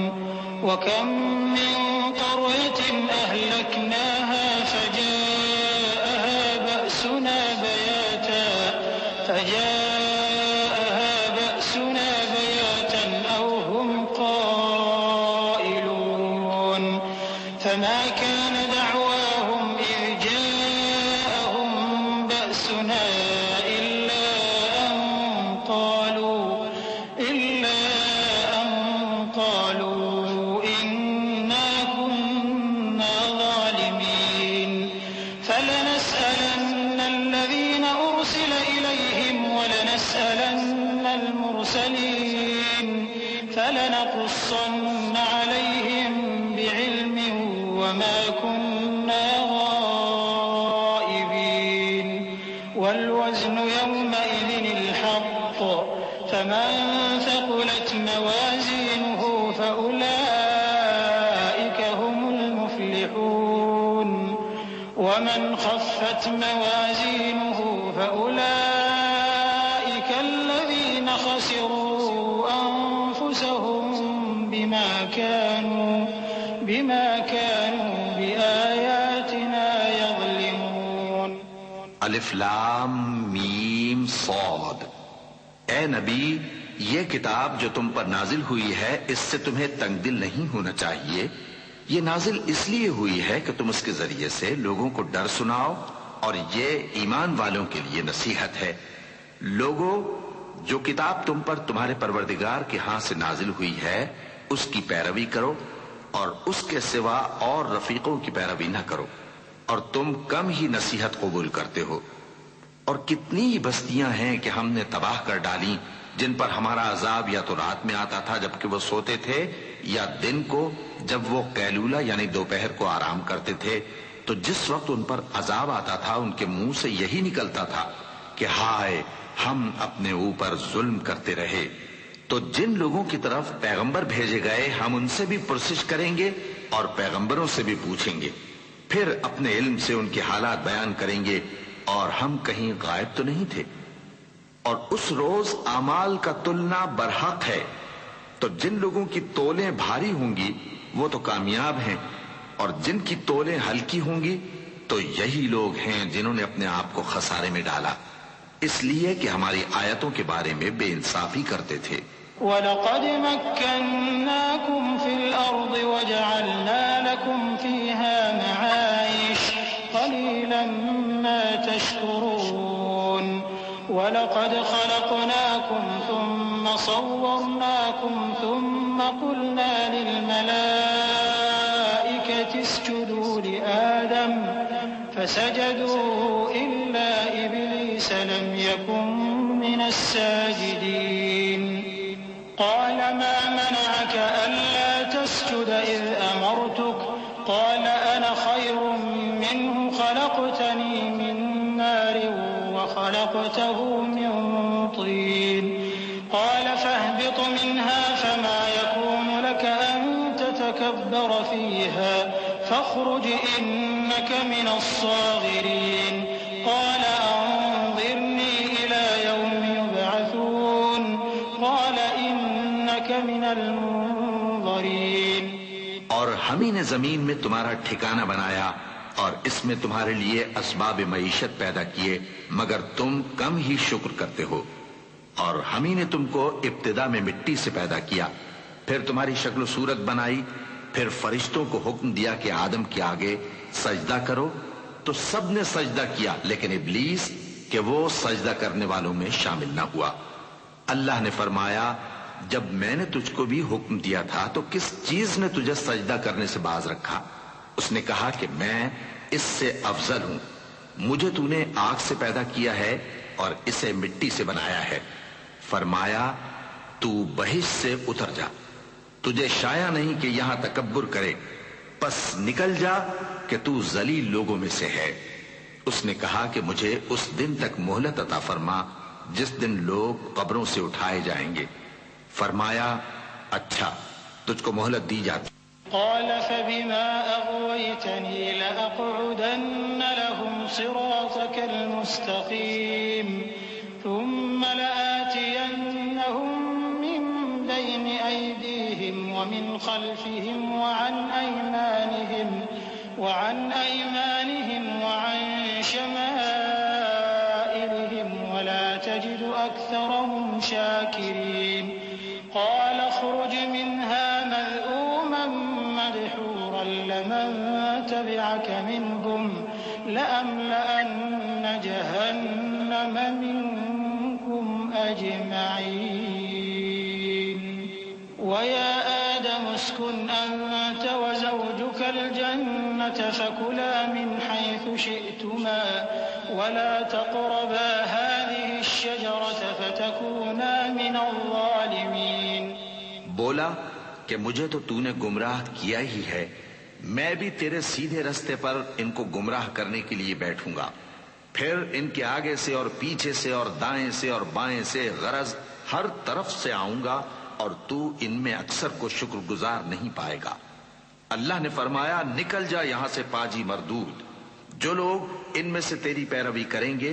وکم من قرية أهلكناها فجاءها بأسنا بياتا أو هم قائلون فما كان دعواهم إذ جاءهم بأسنا إلا أن قالوا إنا كنا ظالمين فلنسألن الذين أرسل إليهم ولنسألن المرسلين فلنقصن عليهم بعلم وما كنا غائبين والوزن يومئذ الحق فمن ثقلت موازينه فأولئك هم المفلحون ومن خفت موازينه فأولئك الذين خسروا أنفسهم بما كانوا بآياتنا يظلمون۔ الف لام میم صاد۔ اے نبی، یہ کتاب جو تم پر نازل ہوئی ہے اس سے تمہیں تنگ دل نہیں ہونا چاہیے۔ یہ نازل اس لیے ہوئی ہے کہ تم اس کے ذریعے سے لوگوں کو ڈر سناؤ، اور یہ ایمان والوں کے لیے نصیحت ہے۔ لوگوں، جو کتاب تم پر تمہارے پروردگار کے ہاں سے نازل ہوئی ہے اس کی پیروی کرو، اور اس کے سوا اور رفیقوں کی پیروی نہ کرو، اور تم کم ہی نصیحت قبول کرتے ہو. اور کتنی ہی بستیاں ہیں کہ ہم نے تباہ کر ڈالی جن پر ہمارا عذاب یا تو رات میں آتا تھا جبکہ وہ سوتے تھے، یا دن کو جب وہ قیلولہ یعنی دوپہر کو آرام کرتے تھے. تو جس وقت ان پر عذاب آتا تھا ان کے منہ سے یہی نکلتا تھا کہ ہائے ہم اپنے اوپر ظلم کرتے رہے. تو جن لوگوں کی طرف پیغمبر بھیجے گئے ہم ان سے بھی پرسش کریں گے اور پیغمبروں سے بھی پوچھیں گے، پھر اپنے علم سے ان کے حالات بیان کریں گے، اور ہم کہیں غائب تو نہیں تھے. اور اس روز اعمال کا تلنا برحق ہے، تو جن لوگوں کی تولیں بھاری ہوں گی وہ تو کامیاب ہیں، اور جن کی تولیں ہلکی ہوں گی تو یہی لوگ ہیں جنہوں نے اپنے آپ کو خسارے میں ڈالا، اس لیے کہ ہماری آیتوں کے بارے میں بے انصافی کرتے تھے. وَلَقَدْ مَكَّنَّاكُمْ فِي الْأَرْضِ وَجَعَلْنَا لَكُمْ فِيهَا مَعَايِشَ قَلِيلًا مَا تَشْكُرُونَ. وَلَقَدْ خَلَقْنَاكُمْ ثُمَّ صَوَّرْنَاكُمْ ثُمَّ قُلْنَا لِلْمَلَائِكَةِ اسْجُدُوا لِآدَمَ فَسَجَدُوا إِلَّا إِبْلِيسَ لَمْ يَكُنْ مِنَ السَّاجِدِينَ. قال ما منعك ألا تسجد إذ أمرتك قال أنا خير منه خلقتني من نار وخلقته من طين. قال فاهبط منها فما يكون لك أن تتكبر فيها فاخرج إنك من الصاغرين. قال أنظرني إلى يوم يبعثون. قال من المنظرین. اور ہم ہی نے زمین میں تمہارا ٹھکانہ بنایا اور اس میں تمہارے لیے اسباب معیشت پیدا کیے مگر تم کم ہی شکر کرتے ہو. اور ہم ہی نے تم کو ابتدا میں مٹی سے پیدا کیا، پھر تمہاری شکل و صورت بنائی، پھر فرشتوں کو حکم دیا کہ آدم کے آگے سجدہ کرو، تو سب نے سجدہ کیا لیکن ابلیس کہ وہ سجدہ کرنے والوں میں شامل نہ ہوا. اللہ نے فرمایا جب میں نے تجھ کو بھی حکم دیا تھا تو کس چیز نے تجھے سجدہ کرنے سے باز رکھا؟ اس نے کہا کہ میں اس سے افضل ہوں، مجھے تو نے آگ سے پیدا کیا ہے اور اسے مٹی سے بنایا ہے. فرمایا تو بہشت سے اتر جا، تجھے شایع نہیں کہ یہاں تکبر کرے، پس نکل جا کہ تو ذلیل لوگوں میں سے ہے. اس نے کہا کہ مجھے اس دن تک مہلت عطا فرما جس دن لوگ قبروں سے اٹھائے جائیں گے. فرمایا اچھا تجھ کو مہلت دی جاتی. قال فبما أغويتني لأقعدن لهم صراطك المستقيم ثم لآتينهم من بين أيديهم ومن خلفهم وعن أيمانهم وعن شمائلهم ولا تجد أكثرهم شاكرين. قال اخرج منها مذءوما مدحورا لمن تبعك منهم لأملأن جهنم منكم أجمعين. ويا آدم اسكن أنت وزوجك الجنة فكلا من حيث شئتما ولا تقربا هذه الشجرة فتكونا من الظالمين. بولا کہ مجھے تو تو نے گمراہ کیا ہی ہے، میں بھی تیرے سیدھے رستے پر ان کو گمراہ کرنے کے لیے بیٹھوں گا، پھر ان کے آگے سے اور پیچھے سے اور دائیں سے اور بائیں سے غرض ہر طرف سے آؤں گا اور تو ان میں اکثر کو شکر گزار نہیں پائے گا. اللہ نے فرمایا نکل جا یہاں سے پاجی مردود، جو لوگ ان میں سے تیری پیروی کریں گے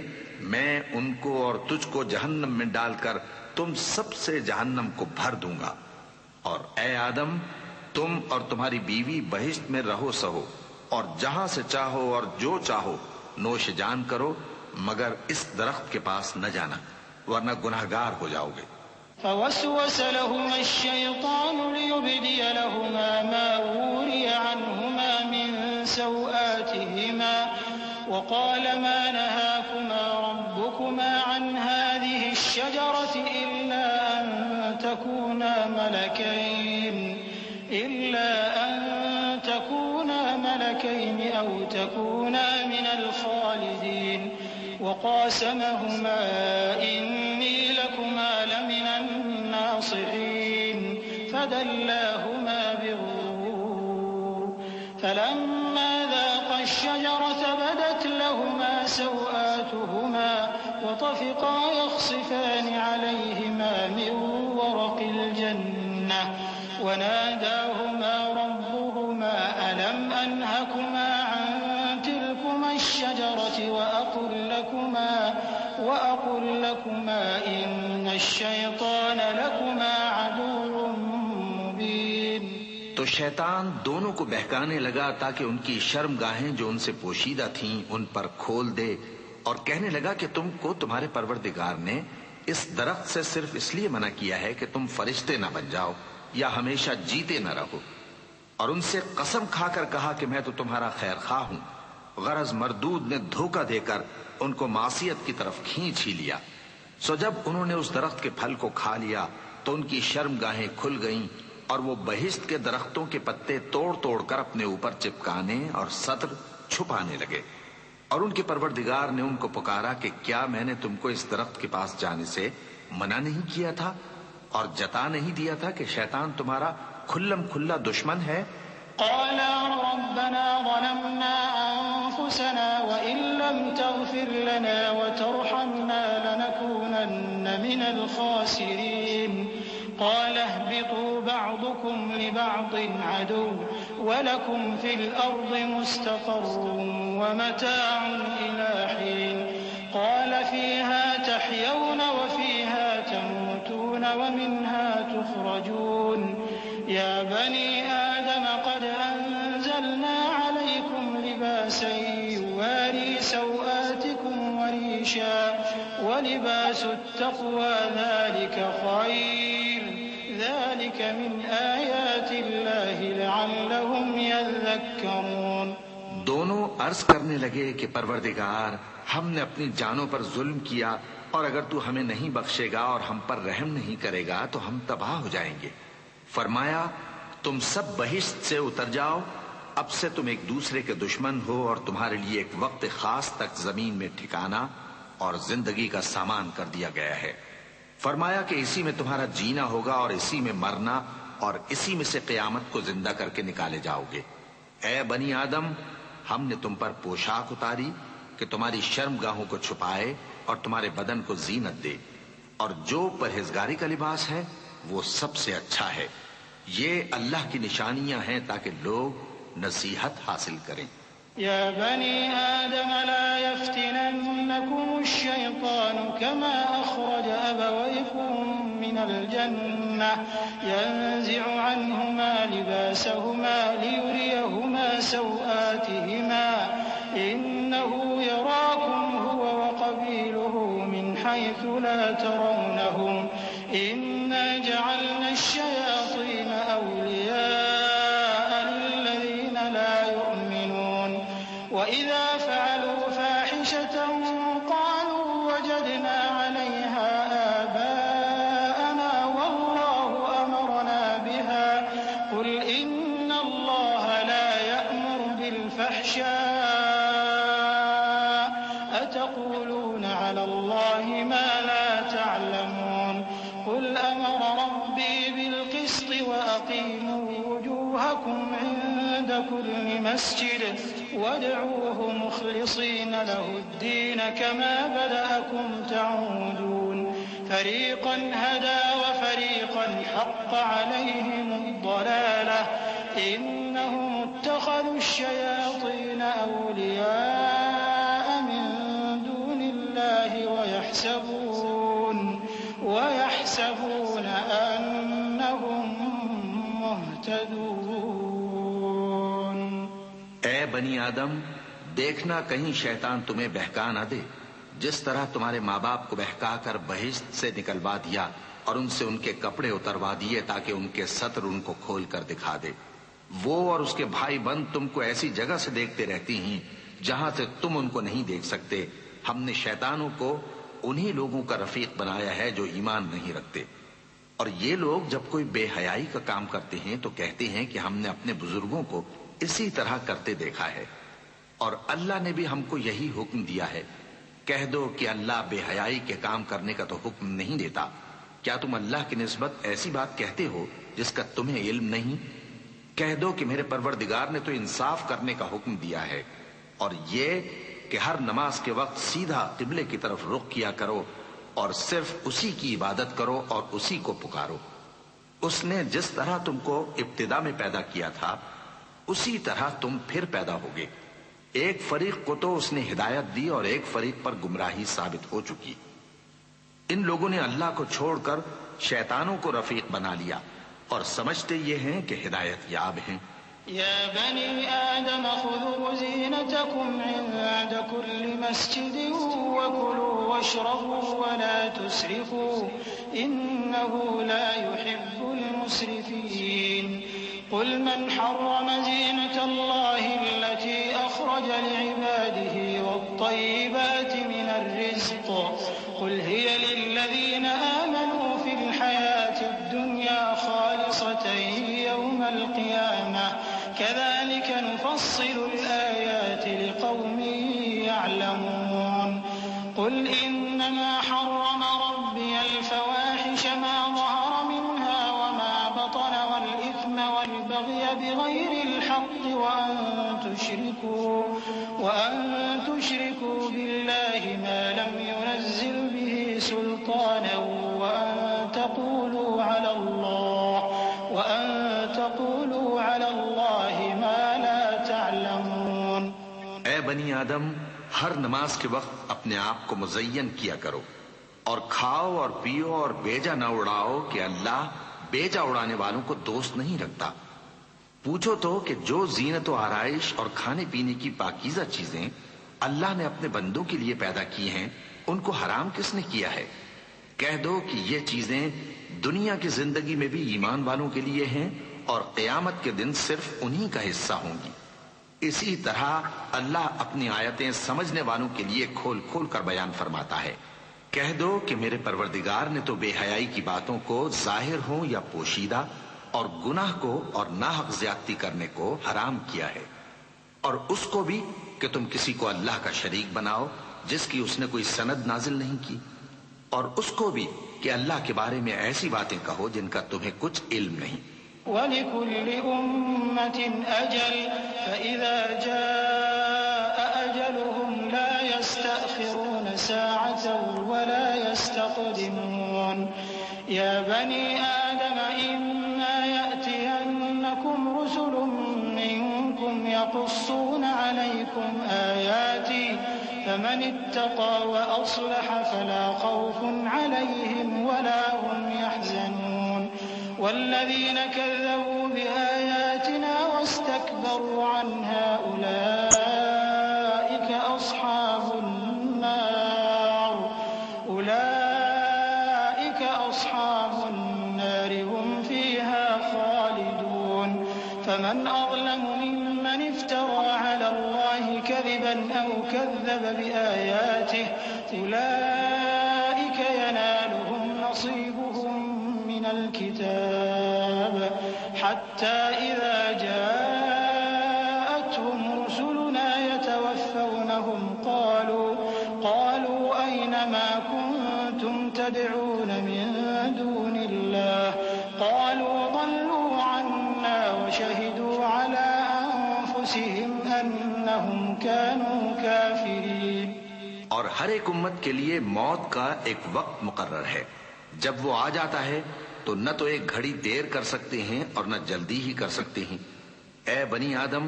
میں ان کو اور تجھ کو جہنم میں ڈال کر تم سب سے جہنم کو بھر دوں گا. اور اے آدم تم اور تمہاری بیوی بہشت میں رہو سہو اور جہاں سے چاہو اور جو چاہو نوش جان کرو مگر اس درخت کے پاس نہ جانا ورنہ گناہگار ہو جاؤ گے. فوسوس لهما الشيطان ليبدي لهما ما وري عنهما من سوآتهما وقال ما نهاكما ربكما عن هذه الشجرة إلا أن تكونا ملكين أو تكونا من الخالدين وقاسمهما إني لكما لمن الناصحين فدلاهما بغرور فلما ذاقا الشجرة بدت لهما سوآتهما وطفقا يخصفان عليهما من ورق الجنة وناداهما ربهما ألم أنهكما عن تلكما الشجرة وأقل لكما إن الشيطان لكما عدو مبين. تو شیطان دونوں کو بہکانے لگا تاکہ ان کی شرم گاہیں جو ان سے پوشیدہ تھیں ان پر کھول دے، اور کہنے لگا کہ تم کو تمہارے پروردگار نے اس درخت سے صرف اس لیے منع کیا ہے کہ تم فرشتے نہ بن جاؤ یا ہمیشہ جیتے نہ رہو، اور ان سے قسم کھا کر کہا کہ میں تو تمہارا خیر خواہ ہوں. غرض مردود نے دھوکہ دے کر ان کو معصیت کی طرف کھینچ ہی لیا. سو جب انہوں نے اس درخت کے پھل کو کھا لیا تو ان کی شرم گاہیں کھل گئیں، اور وہ بہشت کے درختوں کے پتے توڑ توڑ کر اپنے اوپر چپکانے اور سطر چھپانے لگے. اور ان کے پروردگار نے ان کو پکارا کہ کیا میں نے تم کو اس درخت کے پاس جانے سے منع نہیں کیا تھا اور جتا نہیں دیا تھا کہ شیطان تمہارا کھلم کھلا دشمن ہے؟ قالا ربنا ظلمنا أنفسنا وإن لم تغفر لنا وترحمنا لنكونن من الخاسرين. قال اهبطوا بعضكم لبعض عدو ولكم في الأرض مستقر ومتاع إلى حين. قال فيها تحيون وفيها تموتون ومنها تخرجون. يا بني آدم قد أنزلنا عليكم لباسا يواري سوآتكم وريشا ولباس التقوى ذلك خير ذلك من آيات الله لعلهم يذكرون. دونوں عرض کرنے لگے کہ پروردگار ہم نے اپنی جانوں پر ظلم کیا، اور اگر تو ہمیں نہیں بخشے گا اور ہم پر رحم نہیں کرے گا تو ہم تباہ ہو جائیں گے. فرمایا تم سب بہشت سے اتر جاؤ، اب سے تم ایک دوسرے کے دشمن ہو، اور تمہارے لیے ایک وقت خاص تک زمین میں ٹھکانا اور زندگی کا سامان کر دیا گیا ہے. فرمایا کہ اسی میں تمہارا جینا ہوگا اور اسی میں مرنا، اور اسی میں سے قیامت کو زندہ کر کے نکالے جاؤ گے. اے بنی آدم، ہم نے تم پر پوشاک اتاری کہ تمہاری شرم گاہوں کو چھپائے اور تمہارے بدن کو زینت دے، اور جو پرہیزگاری کا لباس ہے وہ سب سے اچھا ہے. یہ اللہ کی نشانیاں ہیں تاکہ لوگ نصیحت حاصل کریں. يا بني آدم لا يفتننكم الشيطان كما أخرج أبويكم من الجنة ينزع عنهما لباسهما ليريهما سوآتهما إنه يراكم هو وقبيله من حيث لا ترونهم إنا جعلنا الشياطين أولياء للذين لا يؤمنون وإذا فعلوا فاحشة قالوا وجدنا عليها آباءنا والله أمرنا بها قل إن الله لا يأمر بالفحشاء أتقولون على الله ما لا تعلمون قل أمر ربي بالقسط وأقيموا وجوهكم عند كل مسجد وادعوه مخلصين له الدين كما بدأكم تعودون فريقا هدى وفريقا حق عليهم الضلالة إنهم اتخذوا الشياطين أولياء من دون الله ويحسبون أنهم مهتدون. اے بنی آدم، دیکھنا کہیں شیطان تمہیں بہکا نہ دے، جس طرح تمہارے ماں باپ کو بہکا کر بہشت سے نکلوا دیا اور ان سے ان کے کپڑے اتروا دیے تاکہ ان کے ستر ان کو کھول کر دکھا دے. وہ اور اس کے بھائی بند تم کو ایسی جگہ سے دیکھتے رہتی ہیں جہاں سے تم ان کو نہیں دیکھ سکتے. ہم نے شیطانوں کو انہی لوگوں کا رفیق بنایا ہے جو ایمان نہیں رکھتے. اور یہ لوگ جب کوئی بے حیائی کا کام کرتے ہیں تو کہتے ہیں کہ ہم نے اپنے بزرگوں کو اسی طرح کرتے دیکھا ہے، اور اللہ نے بھی ہم کو یہی حکم دیا ہے۔ کہہ دو کہ اللہ بے حیائی کے کام کرنے کا تو حکم نہیں دیتا، کیا تم اللہ کی نسبت ایسی بات کہتے ہو جس کا تمہیں علم نہیں؟ کہہ دو کہ میرے پروردگار نے تو انصاف کرنے کا حکم دیا ہے، اور یہ کہ ہر نماز کے وقت سیدھا قبلے کی طرف رخ کیا کرو اور صرف اسی کی عبادت کرو اور اسی کو پکارو۔ اس نے جس طرح تم کو ابتدا میں پیدا کیا تھا اسی طرح تم پھر پیدا ہوگے۔ ایک فریق کو تو اس نے ہدایت دی اور ایک فریق پر گمراہی ثابت ہو چکی۔ ان لوگوں نے اللہ کو چھوڑ کر شیطانوں کو رفیق بنا لیا اور سمجھتے یہ ہیں کہ ہدایت یاب ہیں۔ يا بني آدم خذوا زينتكم عند كل مسجد وكلوا واشربوا ولا تسرفوا إنه لا يحب المسرفين قل من حرم زينة الله التي أخرج لعباده والطيبات من الرزق قل هي للذين آمنوا في الحياة الدنيا خالصة يوم القيامة كذلك نفصل الآيات لقوم يعلمون قل إنما حرم ربي الفواحش ما ظهر منها وما بطن والإثم والبغي بغير الحق وأن تشركوا بالله ما لم ينزل به سلطانا وأن تقولوا على الله ما لا تعلمون۔ اے بنی آدم، ہر نماز کے وقت اپنے آپ کو مزین کیا کرو اور کھاؤ اور پیو اور بیجا نہ اڑاؤ کہ اللہ بیجا اڑانے والوں کو دوست نہیں رکھتا۔ پوچھو تو کہ جو زینت و آرائش اور کھانے پینے کی پاکیزہ چیزیں اللہ نے اپنے بندوں کے لیے پیدا کی ہیں ان کو حرام کس نے کیا ہے؟ کہہ دو کہ یہ چیزیں دنیا کی زندگی میں بھی ایمان والوں کے لیے ہیں اور قیامت کے دن صرف انہی کا حصہ ہوں گی۔ اسی طرح اللہ اپنی آیتیں سمجھنے والوں کے لیے کھول کھول کر بیان فرماتا ہے۔ کہہ دو کہ میرے پروردگار نے تو بے حیائی کی باتوں کو ظاہر ہوں یا پوشیدہ اور گناہ کو اور ناحق زیادتی کرنے کو حرام کیا ہے، اور اس کو بھی کہ تم کسی کو اللہ کا شریک بناؤ جس کی اس نے کوئی سند نازل نہیں کی، اور اس کو بھی کہ اللہ کے بارے میں ایسی باتیں کہو جن کا تمہیں کچھ علم نہیں۔ وَلِكُلِّ أُمَّةٍ أَجَلٌ فَإِذَا جَاءَ أَجَلُهُمْ لَا يَسْتَأْخِرُونَ سَاعَةً وَلَا يَسْتَقْدِمُونَ يَا بَنِي آدَمَ إِمَّا يَأْتِيَنَّكُمْ رُسُلٌ مِّنكُمْ يَقُصُّونَ عَلَيْكُمْ آيَاتِي فَمَنِ اتَّقَىٰ وَأَصْلَحَ فَلَا خَوْفٌ عَلَيْهِمْ وَلَا هُمْ يَحْزَنُونَ والذين كذبوا بآياتنا واستكبروا عنها أولئك أصحاب النار هم فيها خالدون فمن أظلم ممن افترى على الله كذبا أو كذب بآياته أولئك ينالهم نصيبهم من الكتاب حتى إذا جاءتهم رسلنا يتوفونهم قالوا أين ما كنتم تدعون من دون الله قالوا ضلوا عنا وشهدوا على أنفسهم أنهم كانوا كافرين۔ اور ہر ایک امت کے لیے موت کا ایک وقت مقرر ہے، جب وہ آ جاتا ہے تو نہ تو ایک گھڑی دیر کر سکتے ہیں اور نہ جلدی ہی کر سکتے ہیں۔ اے بنی آدم،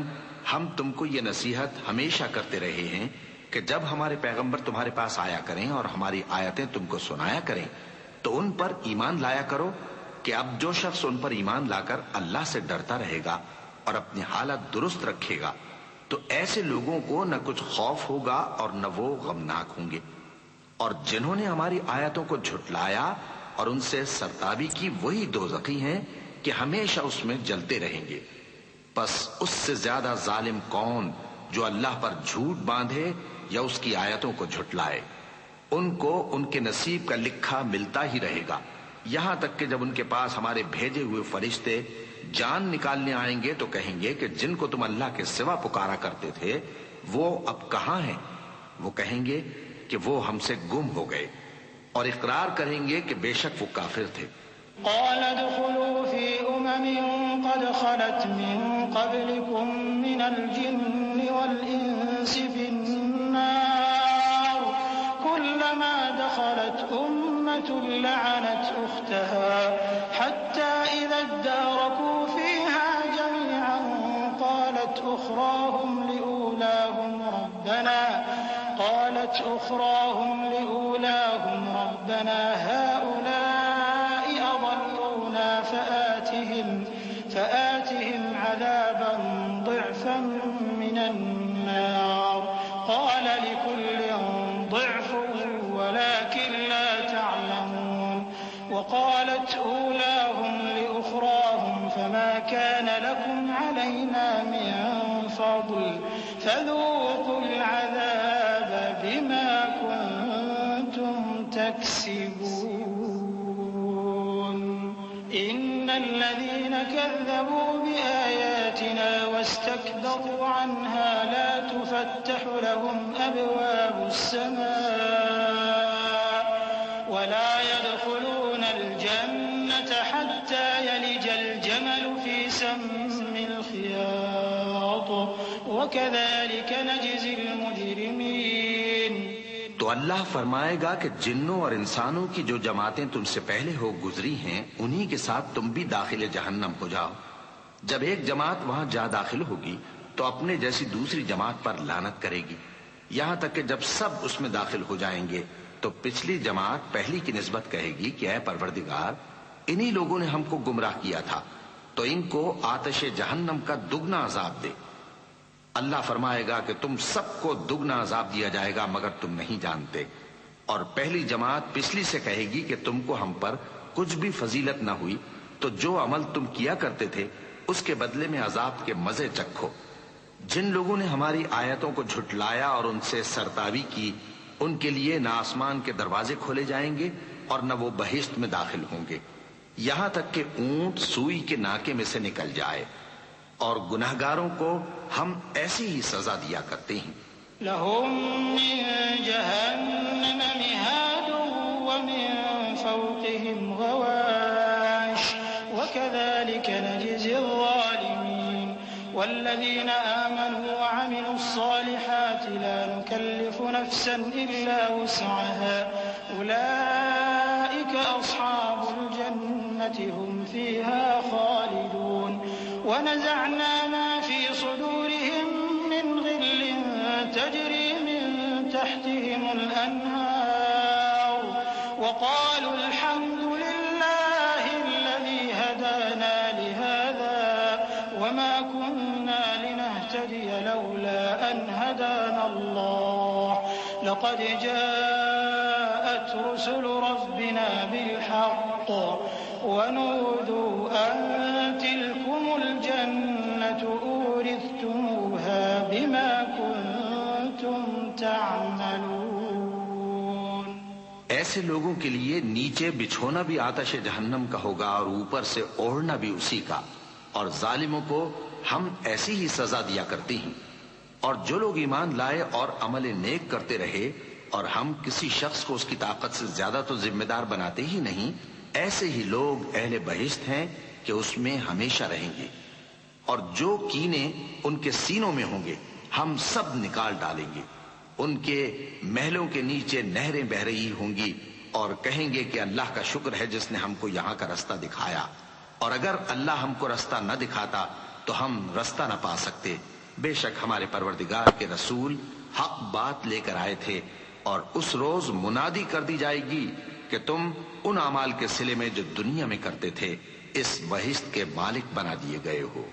ہم تم کو یہ نصیحت ہمیشہ کرتے رہے ہیں کہ جب ہمارے پیغمبر تمہارے پاس آیا کریں اور ہماری آیتیں تم کو سنایا کریں تو ان پر ایمان لایا کرو کہ اب جو شخص ان پر ایمان لا کر اللہ سے ڈرتا رہے گا اور اپنی حالت درست رکھے گا تو ایسے لوگوں کو نہ کچھ خوف ہوگا اور نہ وہ غمناک ہوں گے، اور جنہوں نے ہماری آیتوں کو جھٹلایا اور ان سے سرتابی کی وہی دوزخی ہیں کہ ہمیشہ اس میں جلتے رہیں گے۔ پس اس سے زیادہ ظالم کون جو اللہ پر جھوٹ باندھے یا اس کی آیتوں کو جھٹلائے؟ ان کو ان کے نصیب کا لکھا ملتا ہی رہے گا، یہاں تک کہ جب ان کے پاس ہمارے بھیجے ہوئے فرشتے جان نکالنے آئیں گے تو کہیں گے کہ جن کو تم اللہ کے سوا پکارا کرتے تھے وہ اب کہاں ہیں؟ وہ کہیں گے کہ وہ ہم سے گم ہو گئے، اور اقرار کریں گے کہ بے شک وہ کافر تھے۔ قال ادخلوا في قد خلت من قبلكم من الجن والإنس في النار كلما دخلت لعنت أختها حتى إذا اداركوا فيها جميعا قالت أخراهم لأولاهم ربنا هؤلاء أضلونا فآتهم عذابا ضعفا من النار قال لكل ضعف ولكن لا تعلمون وقالت أولاهم لأخراهم فما كان لكم علينا من فضل فذوقوا العذاب بما كنتم تكسبون إن الذين كذبوا بآياتنا واستكبروا عنها لا تفتح لهم أبواب السماء ولا يدخلون الجنة حتى يلج الجمل في سم الخياط وكذلك نجزي المجرمين۔ تو اللہ فرمائے گا کہ جنوں اور انسانوں کی جو جماعتیں تم سے پہلے ہو گزری ہیں انہی کے ساتھ تم بھی داخل جہنم ہو جاؤ۔ جب ایک جماعت وہاں جا داخل ہوگی تو اپنے جیسی دوسری جماعت پر لعنت کرے گی، یہاں تک کہ جب سب اس میں داخل ہو جائیں گے تو پچھلی جماعت پہلی کی نسبت کہے گی کہ اے پروردگار، انہی لوگوں نے ہم کو گمراہ کیا تھا تو ان کو آتش جہنم کا دگنا عذاب دے۔ اللہ فرمائے گا کہ تم سب کو دگنا عذاب دیا جائے گا مگر تم نہیں جانتے، اور پہلی جماعت پچھلی سے کہے گی کہ تم کو ہم پر کچھ بھی فضیلت نہ ہوئی تو جو عمل تم کیا کرتے تھے اس کے بدلے میں عذاب کے مزے چکھو۔ جن لوگوں نے ہماری آیتوں کو جھٹلایا اور ان سے سرتاوی کی ان کے لیے نہ آسمان کے دروازے کھولے جائیں گے اور نہ وہ بہشت میں داخل ہوں گے، یہاں تک کہ اونٹ سوئی کے ناکے میں سے نکل جائے، اور گناہگاروں کو ہم ایسی ہی سزا دیا کرتے ہیں۔ لهم من جهنم مهاد ومن فوقهم غواش وكذلك نجزي الظالمين والذين آمنوا وعملوا الصالحات لا نكلف نفسا إلا وسعها أولئك أصحاب الجنة هم فيها خالدون ونزعنا ما في صدورهم من غل تجري من تحتهم الأنهار وقالوا الحمد لله الذي هدانا لهذا وما كنا لنهتدي لولا أن هدانا الله لقد جاءت رسل ربنا بالحق ونودوا أن تلكم الجنة أورثتموها بما كنتم تعملون۔ ایسے لوگوں کے لیے نیچے بچھونا بھی آتش جہنم کا ہوگا اور اوپر سے اوڑھنا بھی اسی کا، اور ظالموں کو ہم ایسی ہی سزا دیا کرتے ہیں۔ اور جو لوگ ایمان لائے اور عمل نیک کرتے رہے اور ہم کسی شخص کو اس کی طاقت سے زیادہ تو ذمہ دار بناتے ہی نہیں، ایسے ہی لوگ اہل بہشت ہیں کہ اس میں ہمیشہ رہیں گے، اور جو کینے ان کے سینوں میں ہوں گے ہم سب نکال ڈالیں گے۔ ان کے محلوں کے نیچے نہریں بہہ رہی ہوں گی اور کہیں گے کہ اللہ کا شکر ہے جس نے ہم کو یہاں کا رستہ دکھایا، اور اگر اللہ ہم کو رستہ نہ دکھاتا تو ہم رستہ نہ پا سکتے۔ بے شک ہمارے پروردگار کے رسول حق بات لے کر آئے تھے، اور اس روز منادی کر دی جائے گی کہ تم ان اعمال کے صلے میں جو دنیا میں کرتے تھے اس بہشت کے مالک بنا دیے گئے ہو۔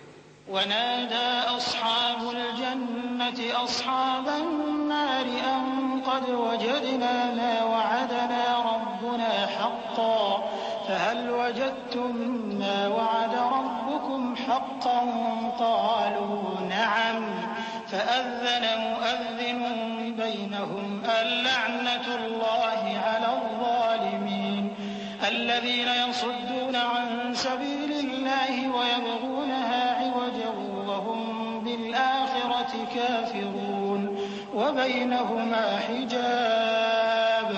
ونادى أصحاب الجنة أصحاب النار أن قد وجدنا ما وعدنا ربنا حقا فهل وجدتم ما وعد ربكم حقا قالوا نعم فأذن مؤذن بينهم اللعنة الله على الظالمين الذين يصدون عن سبيل الله ويبغونها عوجا وهم بالآخرة كافرون وبينهما حجاب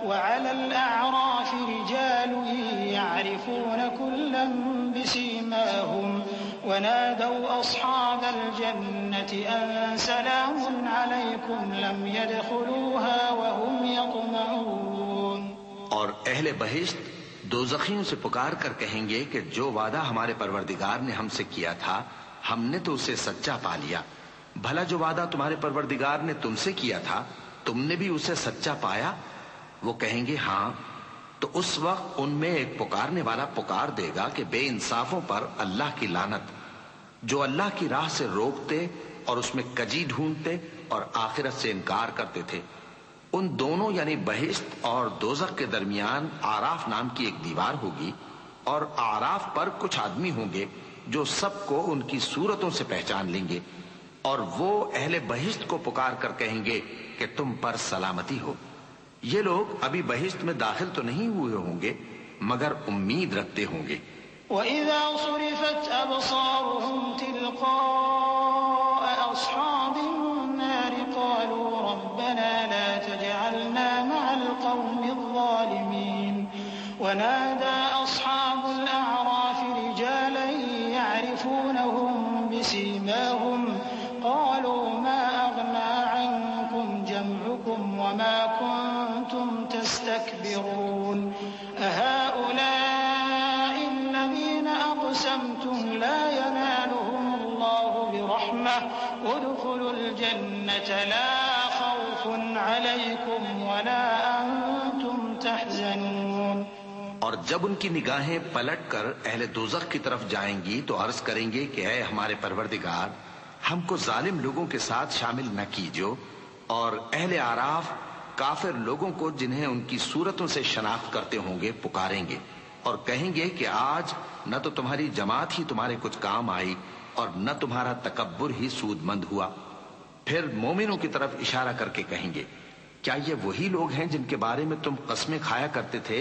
وعلى الأعراف رجال يعرفون كلا بسيماهم ونادوا أصحاب الجنة أن سلام عليكم لم يدخلوها وهم يطمعون. اور اہل بہشت دوزخیوں سے پکار کر کہیں گے کہ جو وعدہ ہمارے پروردگار نے ہم سے کیا تھا ہم نے تو اسے سچا پا لیا. بھلا جو وعدہ تمہارے پروردگار نے تم سے کیا تھا تم نے بھی اسے سچا پایا؟ وہ کہیں گے ہاں. تو اس وقت ان میں ایک پکارنے والا پکار دے گا کہ بے انصافوں پر اللہ کی لعنت، جو اللہ کی راہ سے روکتے اور اس میں کجی ڈھونڈتے اور آخرت سے انکار کرتے تھے. ان دونوں یعنی بہشت اور دوزخ کے درمیان آراف نام کی ایک دیوار ہوگی، اور آراف پر کچھ آدمی ہوں گے جو سب کو ان کی صورتوں سے پہچان لیں گے، اور وہ اہل بہشت کو پکار کر کہیں گے کہ تم پر سلامتی ہو. یہ لوگ ابھی بہشت میں داخل تو نہیں ہوئے ہوں گے مگر امید رکھتے ہوں گے. وَإِذَا صُرِفَتْ أَبْصَارُهُمْ تِلْقَاءَ أَصْحَابِ النَّارِ قَالُوا رَبَّنَا لَا تَجْعَلْنَا مَعَ الْقَوْمِ الظَّالِمِينَ. وَنَادَى أَصْحَابُ الْأَعْرَافِ رِجَالًا يَعْرِفُونَهُم بِسِيمَاهُمْ قَالُوا مَا أَغْنَىٰ عَنكُمْ جَمْعُكُمْ وَمَا كُنتُمْ تَسْتَكْبِرُونَ أَهَٰؤُلَاءِ الَّذِينَ أَقْسَمْتُمْ لَا يَنَالُهُمُ اللَّهُ بِرَحْمَةٍ ادْخُلُوا الْجَنَّةَ لَا خَوْفٌ عَلَيْكُمْ وَلَا أَنتُمْ تَحْزَنُونَ. اور جب ان کی نگاہیں پلٹ کر اہل دوزخ کی طرف جائیں گی تو عرض کریں گے کہ اے ہمارے پروردگار، ہم کو ظالم لوگوں کے ساتھ شامل نہ کیجو. اور اہل آراف کافر لوگوں کو جنہیں ان کی صورتوں سے شناخت کرتے ہوں گے پکاریں گے اور کہیں گے کہ آج نہ تو تمہاری جماعت ہی تمہارے کچھ کام آئی اور نہ تمہارا تکبر ہی سود مند ہوا. پھر مومنوں کی طرف اشارہ کر کے کہیں گے کیا یہ وہی لوگ ہیں جن کے بارے میں تم قسمیں کھایا کرتے تھے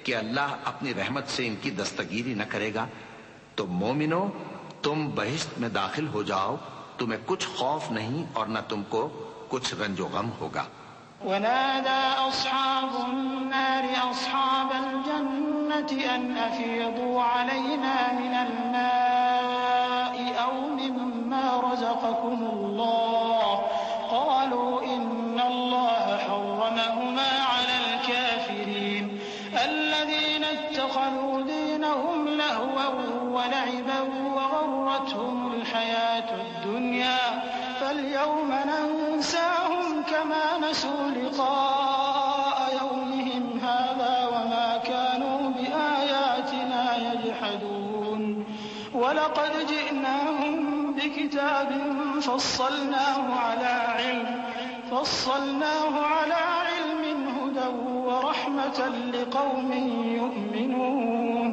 کہ اللہ اپنی رحمت سے ان کی دستگیری نہ کرے گا؟ تو مومنوں، تم بہشت میں داخل ہو جاؤ، تمہیں کچھ خوف نہیں اور نہ تم کو کچھ رنج و غم ہوگا. ونادى أصحاب النار أصحاب الجنة أن أفيضوا علينا من الماء أو مما رزقكم الله قالوا إن الله حرمهما على الكافرين الذين اتخذوا دينهم لهوا ولعبا وغرتهم الحياة الدنيا فاليوم ننساهم كما نسوا لقاء يومهم هذا وما كانوا بآياتنا يجحدون ولقد جئناهم بكتاب فصلناه على علم هدى ورحمة لقوم يؤمنون.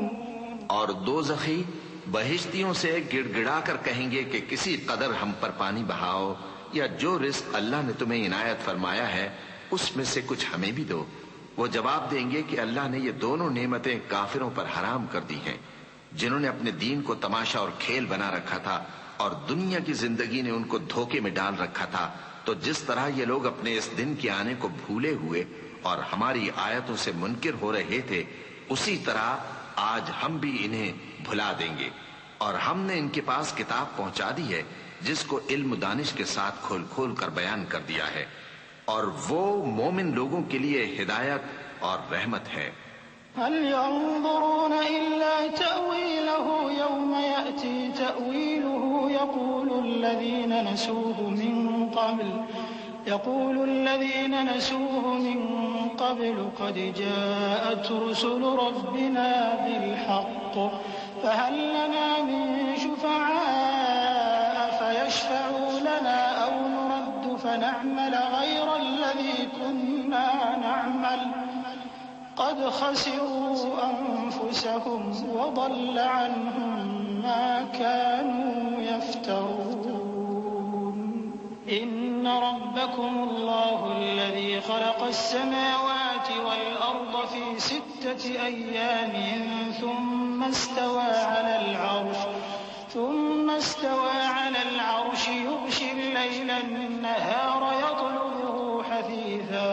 اور دوزخی بہشتیوں سے گڑ گڑا کر کہیں گے کہ کسی قدر ہم پر پانی بہاؤ یا جو رزق اللہ نے تمہیں عنایت فرمایا ہے اس میں سے کچھ ہمیں بھی دو. وہ جواب دیں گے کہ اللہ نے یہ دونوں نعمتیں کافروں پر حرام کر دی ہیں جنہوں نے اپنے دین کو تماشا اور کھیل بنا رکھا تھا اور دنیا کی زندگی نے ان کو دھوکے میں ڈال رکھا تھا. تو جس طرح یہ لوگ اپنے اس دن کے آنے کو بھولے ہوئے اور ہماری آیتوں سے منکر ہو رہے تھے اسی طرح آج ہم بھی انہیں بھلا دیں گے. اور ہم نے ان کے پاس کتاب پہنچا دی ہے جس کو علم و دانش کے ساتھ کھول کھول کر بیان کر دیا ہے اور وہ مومن لوگوں کے لیے ہدایت اور رحمت ہے. هل ينظرون إلا تأويله يوم يأتي تأويله يقول الذين نسوه من قبل قد جاءت رسل ربنا بالحق فهل لنا من شفعاء فيشفعوا لنا أو نرد فنعمل غير الذي كنا نعمل قد خسروا أنفسهم وضل عنهم ما كانوا يفترون. إن ربكم الله الذي خلق السماوات والأرض في 6 أيام ثم استوى على العرش يغشي الليل النهار يطلبه حثيثا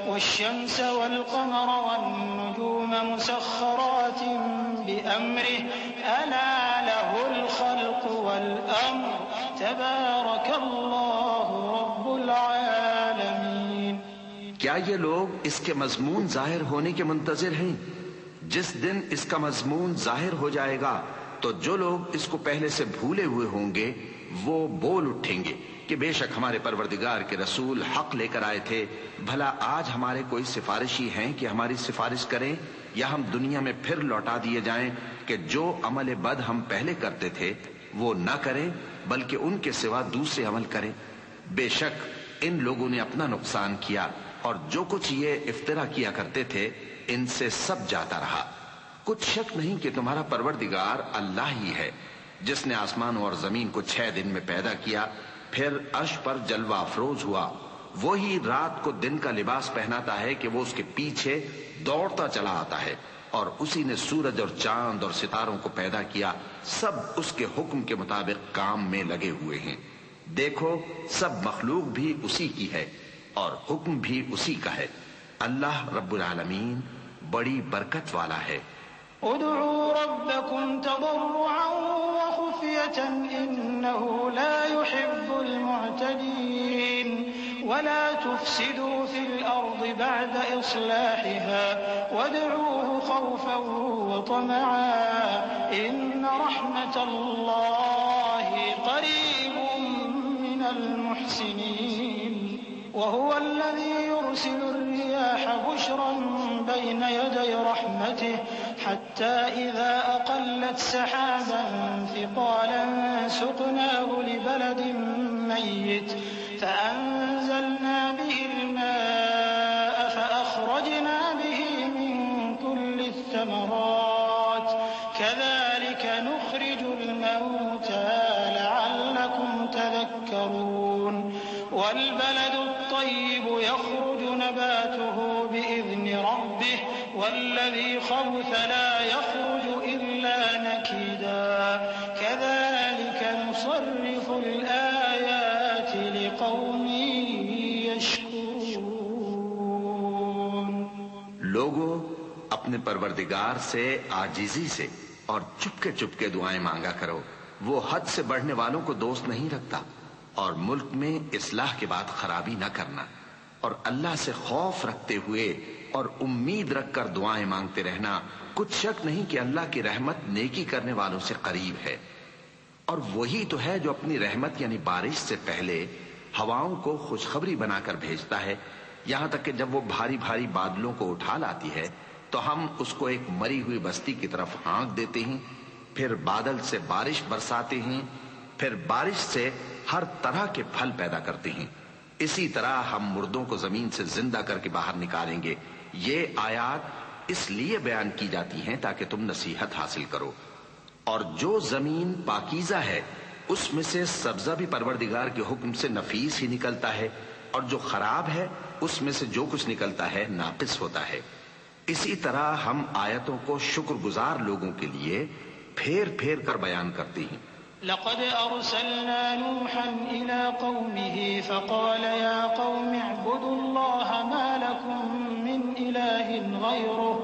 والشمس والقمر والنجوم مسخرات بأمره ألا له الخلق والأمر تبارك الله رب العالمين. کیا یہ لوگ اس کے مضمون ظاہر ہونے کے منتظر ہیں؟ جس دن اس کا مضمون ظاہر ہو جائے گا تو جو لوگ اس کو پہلے سے بھولے ہوئے ہوں گے وہ بول اٹھیں گے کہ بے شک ہمارے پروردگار کے رسول حق لے کر آئے تھے. بھلا آج ہمارے کوئی سفارشی ہیں کہ ہماری سفارش کریں، یا ہم دنیا میں پھر لوٹا دیے جائیں کہ جو عمل بد ہم پہلے کرتے تھے وہ نہ کریں بلکہ ان کے سوا دوسرے عمل کریں. بے شک ان لوگوں نے اپنا نقصان کیا اور جو کچھ یہ افترا کیا کرتے تھے ان سے سب جاتا رہا. کچھ شک نہیں کہ تمہارا پروردگار اللہ ہی ہے جس نے آسمانوں اور زمین کو 6 دن میں پیدا کیا، پھر عرش پر جلوہ افروز ہوا. وہی رات کو دن کا لباس پہناتا ہے کہ وہ اس کے پیچھے دوڑتا چلا آتا ہے، اور اسی نے سورج اور چاند اور ستاروں کو پیدا کیا. سب اس کے حکم کے مطابق کام میں لگے ہوئے ہیں. دیکھو سب مخلوق بھی اسی کی ہے اور حکم بھی اسی کا ہے. اللہ رب العالمین بڑی برکت والا ہے. ادعوا ربكم تضرعا وخفية إنه لا يحب المعتدين ولا تفسدوا في الأرض بعد إصلاحها وادعوه خوفا وطمعا إن رحمة الله قريب من المحسنين. وهو الذي يرسل الرياح بشرا بين يدي رحمته حتى إذا أقلت سحابا ثقالا سقناه لبلد ميت فأنزلنا به الماء فأخرجنا به من كل الثمرات كذلك نخرج الموتى لعلكم تذكرون. والبلد الطيب يخرج نباته بإذن ربه والذي خبث لا يخرج إلا نكدا كذلك نصرف الآيات لقوم يشكرون. لوگوں اپنے پروردگار سے عاجزی سے اور چپکے چپکے دعائیں مانگا کرو. وہ حد سے بڑھنے والوں کو دوست نہیں رکھتا، اور ملک میں اصلاح کے بعد خرابی نہ کرنا، اور اللہ سے خوف رکھتے ہوئے اور امید رکھ کر دعائیں مانگتے رہنا. کچھ شک نہیں کہ اللہ کی رحمت نیکی کرنے والوں سے قریب ہے. اور وہی تو ہے جو اپنی رحمت یعنی بارش سے پہلے ہواؤں کو خوشخبری بنا کر بھیجتا ہے، یہاں تک کہ جب وہ بھاری بھاری بادلوں کو اٹھا لاتی ہے تو ہم اس کو ایک مری ہوئی بستی کی طرف ہانک دیتے ہیں، پھر بادل سے بارش برساتے ہیں، پھر بارش سے ہر طرح کے پھل پیدا کرتے ہیں. اسی طرح ہم مردوں کو زمین سے زندہ کر کے باہر نکالیں گے. یہ آیات اس لیے بیان کی جاتی ہیں تاکہ تم نصیحت حاصل کرو. اور جو زمین پاکیزہ ہے اس میں سے سبزہ بھی پروردگار کے حکم سے نفیس ہی نکلتا ہے، اور جو خراب ہے اس میں سے جو کچھ نکلتا ہے ناقص ہوتا ہے. اسی طرح ہم آیتوں کو شکر گزار لوگوں کے لیے پھیر پھیر کر بیان کرتے ہیں. لقد أرسلنا نوحا إلى قومه فقال يا قوم اعبدوا الله ما لكم من إله غيره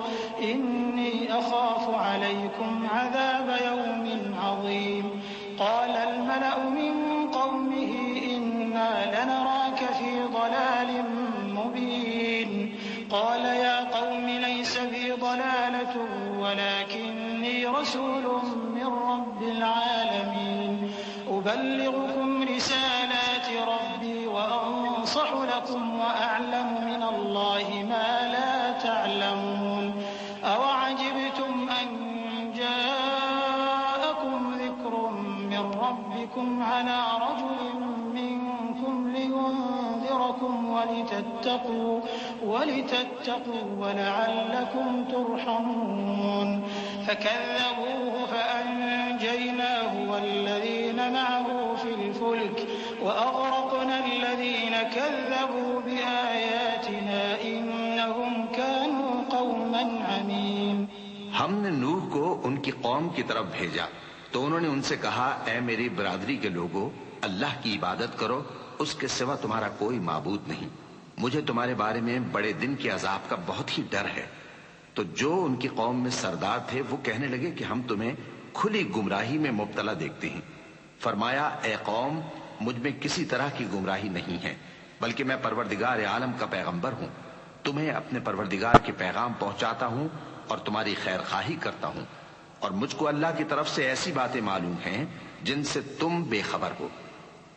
إني أخاف عليكم عذاب يوم عظيم. قال الملأ من قومه إنا لنراك في ضلال مبين. قال يا قوم ليس بي ضلالة ولكني رسول من رب العالمين أبلغكم رسالات ربي وأنصح لكم وأعلم من الله ما لا تعلمون. أوعجبتم أن جاءكم ذكر من ربكم على رجل منكم لينذركم ولتتقوا ولعلكم ترحمون. فكذبوه فأنجيناه والذين معه في الفلك وأغرقنا الذين كذبوا بآياتنا إنهم كانوا قوما عمين ہم نے نوح کو ان کی قوم کی طرف بھیجا تو انہوں نے ان سے کہا، اے میری برادری کے لوگو، اللہ کی عبادت کرو، اس کے سوا تمہارا کوئی معبود نہیں، مجھے تمہارے بارے میں بڑے دن کے عذاب کا بہت ہی ڈر ہے۔ تو جو ان کی قوم میں سردار تھے وہ کہنے لگے کہ ہم تمہیں کھلی گمراہی میں مبتلا دیکھتے ہیں۔ فرمایا، اے قوم، مجھ میں کسی طرح کی گمراہی نہیں ہے، بلکہ میں پروردگار عالم کا پیغمبر ہوں، تمہیں اپنے پروردگار کے پیغام پہنچاتا ہوں اور تمہاری خیر خواہی کرتا ہوں، اور مجھ کو اللہ کی طرف سے ایسی باتیں معلوم ہیں جن سے تم بے خبر ہو۔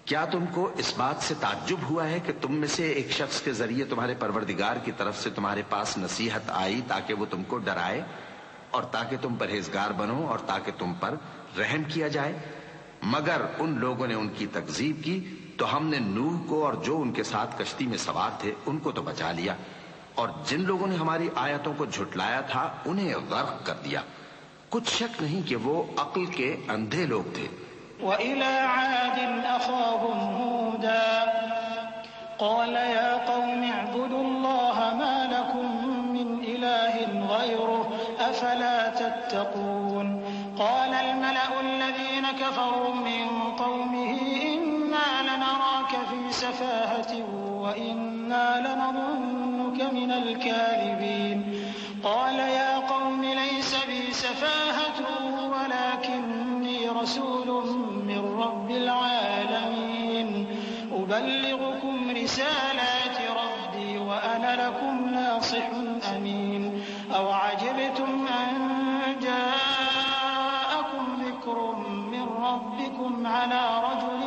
کیا تم کو اس بات سے تعجب ہوا ہے کہ تم میں سے ایک شخص کے ذریعے تمہارے پروردگار کی طرف سے تمہارے پاس نصیحت آئی تاکہ وہ تم کو ڈرائے اور تاکہ تم پرہیزگار بنو اور تاکہ تم پر رحم کیا جائے؟ مگر ان لوگوں نے ان کی تکذیب کی تو ہم نے نوح کو اور جو ان کے ساتھ کشتی میں سوار تھے ان کو تو بچا لیا، اور جن لوگوں نے ہماری آیتوں کو جھٹلایا تھا انہیں غرق کر دیا۔ کچھ شک نہیں کہ وہ عقل کے اندھے لوگ تھے۔ وَإِلَى عَادٍ أَخَاهُمْ هُودًا قَالَ يَا قَوْمِ اعْبُدُوا اللَّهَ مَا لَكُم مِّنْ إِلَٰهٍ غَيْرُهُ أَفَلَا تَتَّقُونَ قَالَ الْمَلَأُ الَّذِينَ كَفَرُوا مِن قَوْمِهِ إِنَّا لَنَرَاكَ فِي سَفَاهَةٍ وَإِنَّا لَنَظُنُّكَ مِنَ الْكَاذِبِينَ قَالَ يَا قَوْمِ لَيْسَ بِي سَفَاهَةٌ وَلَكِنِّي رَسُولٌ من رب العالمين أبلغكم رسالات ربي وأنا لكم ناصح أمين أو عجبتم أن جاءكم ذكر من ربكم على رجل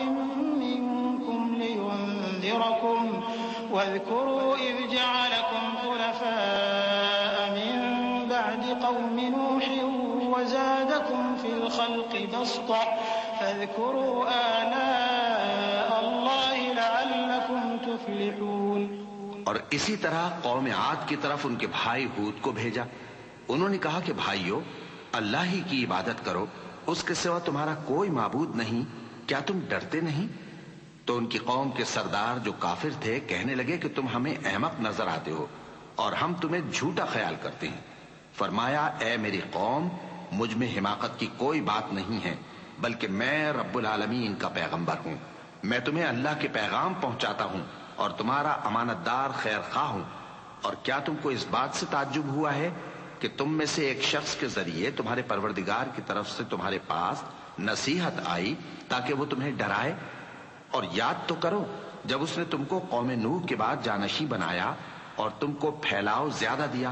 منكم لينذركم واذكروا إذ جعلكم خلفاء من بعد قوم نوح وزادكم في الخلق بسطة فاذكروا آلاء الله لعلكم تفلحون۔ اور اسی طرح قوم عاد کی طرف ان کے بھائی ہود کو بھیجا، انہوں نے کہا کہ بھائیو، اللہ ہی کی عبادت کرو، اس کے سوا تمہارا کوئی معبود نہیں، کیا تم ڈرتے نہیں؟ تو ان کی قوم کے سردار جو کافر تھے کہنے لگے کہ تم ہمیں احمق نظر آتے ہو اور ہم تمہیں جھوٹا خیال کرتے ہیں۔ فرمایا، اے میری قوم، مجھ میں حماقت کی کوئی بات نہیں ہے، بلکہ میں رب العالمین کا پیغمبر ہوں، میں تمہیں اللہ کے پیغام پہنچاتا ہوں اور تمہارا امانت دار خیر خواہ ہوں۔ اور کیا تم کو اس بات سے تعجب ہوا ہے کہ تم میں سے ایک شخص کے ذریعے تمہارے پروردگار کی طرف سے تمہارے پاس نصیحت آئی تاکہ وہ تمہیں ڈرائے؟ اور یاد تو کرو جب اس نے تم کو قوم نوح کے بعد جانشین بنایا اور تم کو پھیلاؤ زیادہ دیا،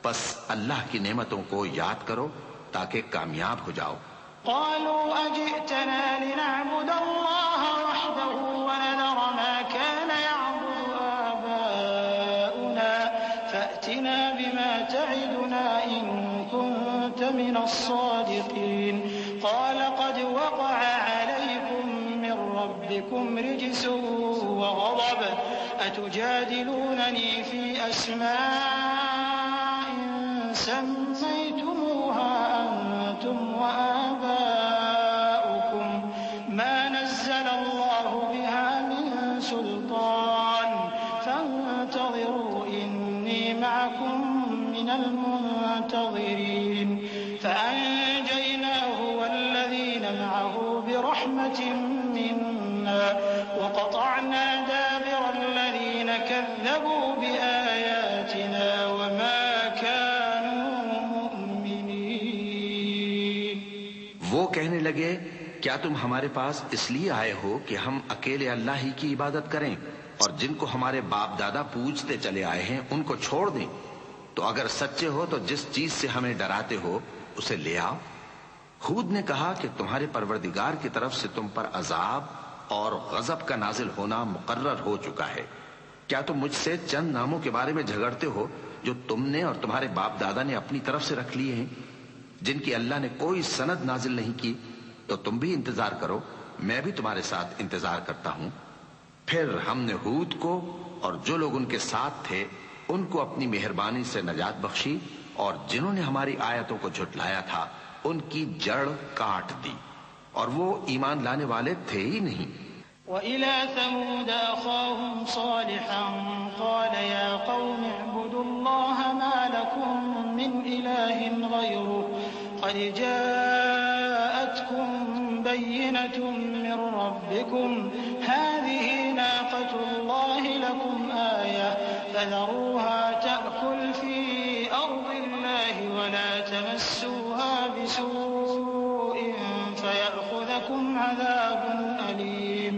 پس اللہ کی نعمتوں کو یاد کرو تاکہ کامیاب ہو جاؤ۔ قالوا أجئتنا لنعبد الله وحده ونذر ما كان يعبد آباؤنا فأتنا بما تعدنا إن كنت من الصادقين قال قد وقع عليكم من ربكم رجس وغضب أتجادلونني في أسماء سميتموها أنتم وآباؤكم ما نزل الله بها من سلطان فانتظروا إني معكم من المنتظرين فأنجيناه والذين معه برحمة منا وقطعنا دابر الذين كذبوا بآياتنا وما وہ کہنے لگے، کیا تم ہمارے پاس اس لیے آئے ہو کہ ہم اکیلے اللہ ہی کی عبادت کریں اور جن کو ہمارے باپ دادا پوجتے چلے آئے ہیں ان کو چھوڑ دیں؟ تو اگر سچے ہو تو جس چیز سے ہمیں ڈراتے ہو اسے لے آؤ۔ ہود نے کہا کہ تمہارے پروردگار کی طرف سے تم پر عذاب اور غضب کا نازل ہونا مقرر ہو چکا ہے۔ کیا تم مجھ سے چند ناموں کے بارے میں جھگڑتے ہو جو تم نے اور تمہارے باپ دادا نے اپنی طرف سے رکھ لیے ہیں، جن کی اللہ نے کوئی سند نازل نہیں کی؟ تو تم بھی انتظار کرو، میں بھی تمہارے ساتھ انتظار کرتا ہوں۔ پھر ہم نے ہود کو اور جو لوگ ان کے ساتھ تھے ان کو اپنی مہربانی سے نجات بخشی، اور جنہوں نے ہماری آیتوں کو جھٹلایا تھا ان کی جڑ کاٹ دی، اور وہ ایمان لانے والے تھے ہی نہیں۔ وإلى ثمود أخاهم صالحا قال يا قوم اعبدوا الله ما لكم من إله غيره قد جاءتكم بينة من ربكم هذه ناقة الله لكم آية فذروها تأكل في أرض الله ولا تمسوها بسوء فيأخذكم عذاب أليم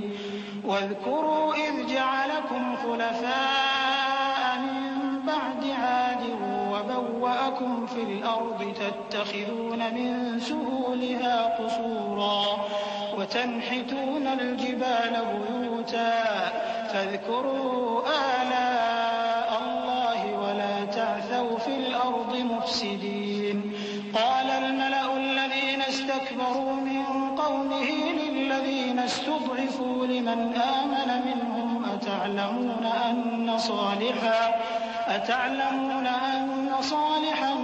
واذكروا إذ جعلكم خلفاء من بعد عاد وبوأكم في الأرض تتخذون من سهولها قصورا وتنحتون الجبال بيوتا فاذكروا آلاء الله ولا تعثوا في الأرض مفسدين قال الملأ الذين استكبروا من قومه للذين استضعفوا لمن آمن منهم أتعلمون أن صالحا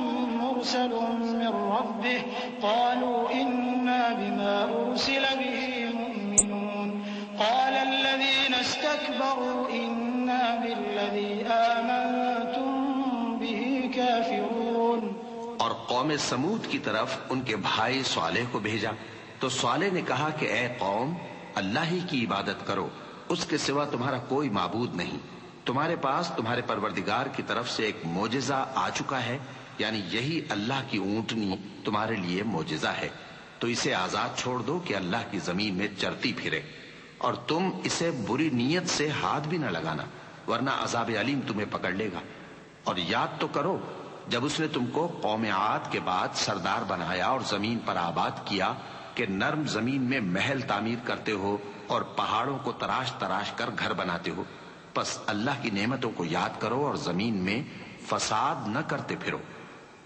مرسل من ربه قالوا إنا بما أرسل به مؤمنون قال الذين استكبروا إنا بالذي آمنتم به كافرون. اور قوم سمود کی طرف ان کے بھائی صالح کو بھیجا تو صالح نے کہا کہ اے قوم اللہ ہی کی عبادت کرو، اس کے سوا تمہارا کوئی معبود نہیں. تمہارے پاس تمہارے پروردگار کی طرف سے ایک معجزہ آ چکا ہے، یعنی یہی اللہ کی اونٹنی تمہارے لیے معجزہ ہے، تو اسے آزاد چھوڑ دو کہ اللہ کی زمین میں چرتی پھرے، اور تم اسے بری نیت سے ہاتھ بھی نہ لگانا ورنہ عذاب علیم تمہیں پکڑ لے گا. اور یاد تو کرو جب اس نے تم کو قوم عاد کے بعد سردار بنایا اور زمین پر آباد کیا کہ نرم زمین میں محل تعمیر کرتے ہو اور پہاڑوں کو تراش تراش کر گھر بناتے ہو. پس اللہ کی نعمتوں کو یاد کرو اور زمین میں فساد نہ کرتے پھرو.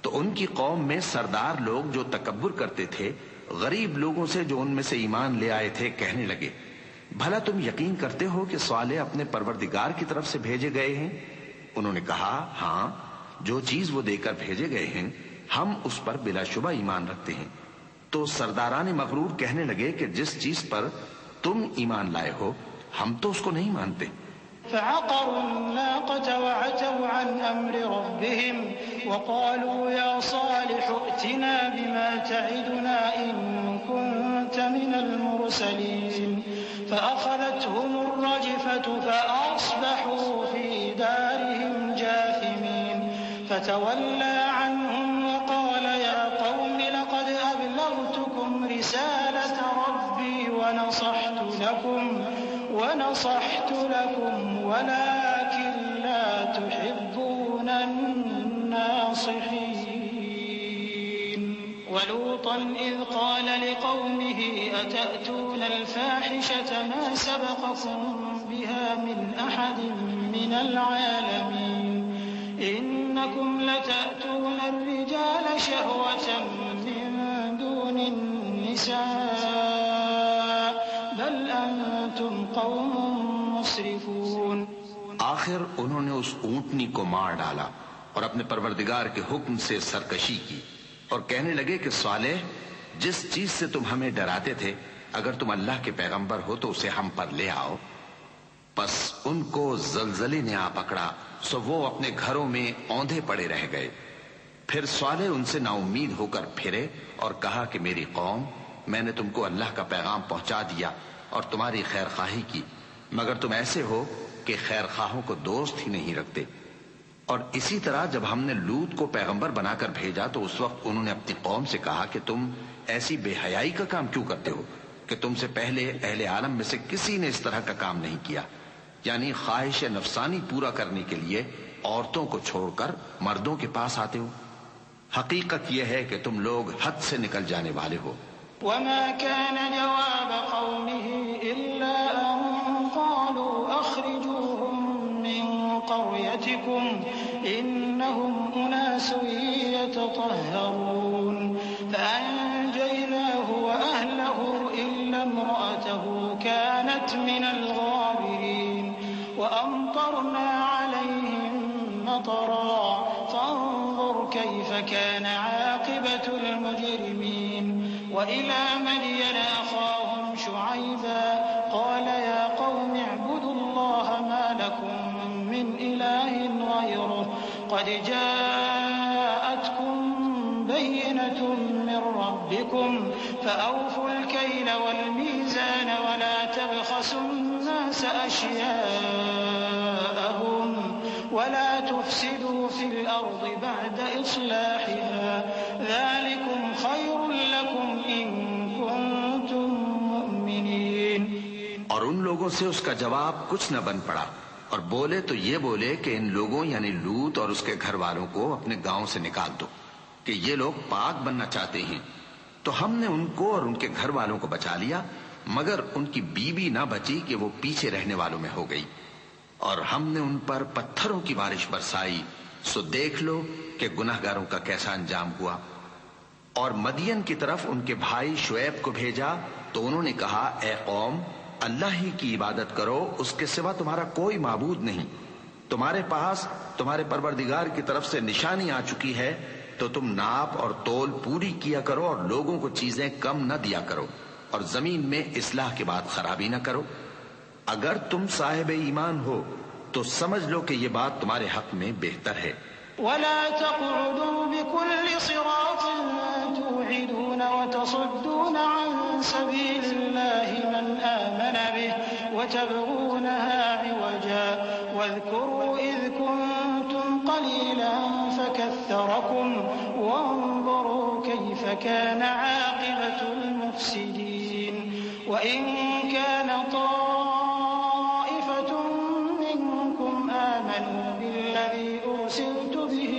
تو ان کی قوم میں سردار لوگ جو تکبر کرتے تھے غریب لوگوں سے جو ان میں سے ایمان لے آئے تھے کہنے لگے بھلا تم یقین کرتے ہو کہ صالح اپنے پروردگار کی طرف سے بھیجے گئے ہیں؟ انہوں نے کہا ہاں، جو چیز وہ دے کر بھیجے گئے ہیں ہم اس پر بلا شبہ ایمان رکھتے ہیں. تو سرداران مغرور کہنے لگے کہ جس چیز پر تم ایمان لائے ہو ہم تو اس کو نہیں مانتے. فعقروا الناقة وعتوا عن أمر ربهم وقالوا يا صالح ائتنا بما تعدنا إن كنت من المرسلين فأخذتهم الرجفة فأصبحوا في دارهم جاثمين فتولى عنهم وقال يا قوم لقد أبلغتكم رسالة ربي ونصحت لكم ولكن لا تحبون الناصحين. ولوطا إذ قال لقومه أتأتون الفاحشة ما سبقكم بها من أحد من العالمين إنكم لتأتون الرجال شهوة من دون النساء بل أنتم قوم مسرفون. آخر انہوں نے اس اونٹنی کو مار ڈالا اور اپنے پروردگار کے حکم سے سرکشی کی اور کہنے لگے کہ صالح جس چیز سے تم ہمیں ڈراتے تھے اگر تم اللہ کے پیغمبر ہو تو اسے ہم پر لے آؤ. پس ان کو زلزلے نے آ پکڑا سو وہ اپنے گھروں میں اوندھے پڑے رہ گئے. پھر صالح ان سے نا امید ہو کر پھرے اور کہا کہ میری قوم میں نے تم کو اللہ کا پیغام پہنچا دیا اور تمہاری خیر خواہی کی، مگر تم ایسے ہو کہ خیر خواہوں کو دوست ہی نہیں رکھتے. اور اسی طرح جب ہم نے لوط کو پیغمبر بنا کر بھیجا تو اس وقت انہوں نے اپنی قوم سے کہا کہ تم ایسی بے حیائی کا کام کیوں کرتے ہو کہ تم سے پہلے اہل عالم میں سے کسی نے اس طرح کا کام نہیں کیا، یعنی خواہش نفسانی پورا کرنے کے لیے عورتوں کو چھوڑ کر مردوں کے پاس آتے ہو. حقیقت یہ ہے کہ تم لوگ حد سے نکل جانے والے ہو. وما كان جواب قومه إلا أن قالوا أخرجوهم من قريتكم إنهم أناس يتطهرون فأنجيناه وأهله إلا امرأته كانت من الغابرين وأمطرنا عليهم مطرا فانظر كيف كان عاقبة المجرمين. وإلى مدين أخاهم شعيبا قال يا لكم من إله غيره قد جاءتكم بينة من ربكم فأوفوا الكيل والميزان ولا تبخسوا الناس أشياءهم ولا تفسدوا في الأرض بعد إصلاحها ذلكم خير لكم إن كنتم مؤمنين. اور ان لوگوں سے اس کا جواب کچھ نہ بن پڑا، اور بولے تو یہ بولے کہ ان لوگوں یعنی لوط اور اس کے گھر والوں کو اپنے گاؤں سے نکال دو کہ یہ لوگ پاک بننا چاہتے ہیں. تو ہم نے ان کو اور ان کے گھر والوں کو بچا لیا، مگر ان کی بیوی نہ بچی کہ وہ پیچھے رہنے والوں میں ہو گئی. اور ہم نے ان پر پتھروں کی بارش برسائی، سو دیکھ لو کہ گناہگاروں کا کیسا انجام ہوا. اور مدین کی طرف ان کے بھائی شعیب کو بھیجا تو انہوں نے کہا اے قوم، اللہ ہی کی عبادت کرو، اس کے سوا تمہارا کوئی معبود نہیں. تمہارے پاس تمہارے پروردگار کی طرف سے نشانی آ چکی ہے، تو تم ناپ اور تول پوری کیا کرو اور لوگوں کو چیزیں کم نہ دیا کرو، اور زمین میں اصلاح کے بعد خرابی نہ کرو. اگر تم صاحب ایمان ہو تو سمجھ لو کہ یہ بات تمہارے حق میں بہتر ہے. ولا تقعدوا بكل صراط توعدون وتصدون عن سبيل الله من آمن به وتبغونها عوجا واذكروا إذ كنتم قليلا فكثركم وانظروا كيف كان عاقبة المفسدين. وإن كان طائفة منكم آمنوا بالذي أرسلت به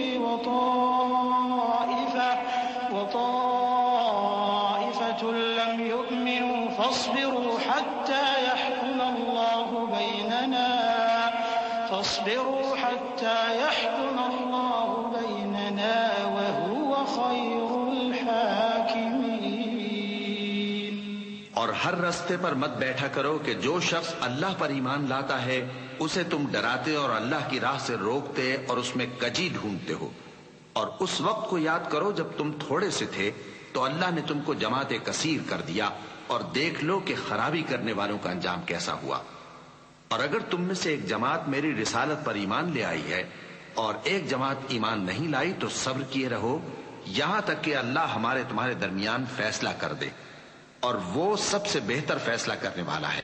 وطائفة لم يؤمنوا فاصبروا حتى يحكم الله بيننا وهو خير الحاكمين. اور ہر رستے پر مت بیٹھا کرو کہ جو شخص اللہ پر ایمان لاتا ہے اسے تم ڈراتے اور اللہ کی راہ سے روکتے اور اس میں کجی ڈھونڈتے ہو. اور اس وقت کو یاد کرو جب تم تھوڑے سے تھے تو اللہ نے تم کو جماعت کثیر کر دیا، اور دیکھ لو کہ خرابی کرنے والوں کا انجام کیسا ہوا. اور اگر تم میں سے ایک جماعت میری رسالت پر ایمان لے آئی ہے اور ایک جماعت ایمان نہیں لائی تو صبر کیے رہو یہاں تک کہ اللہ ہمارے تمہارے درمیان فیصلہ کر دے، اور وہ سب سے بہتر فیصلہ کرنے والا ہے.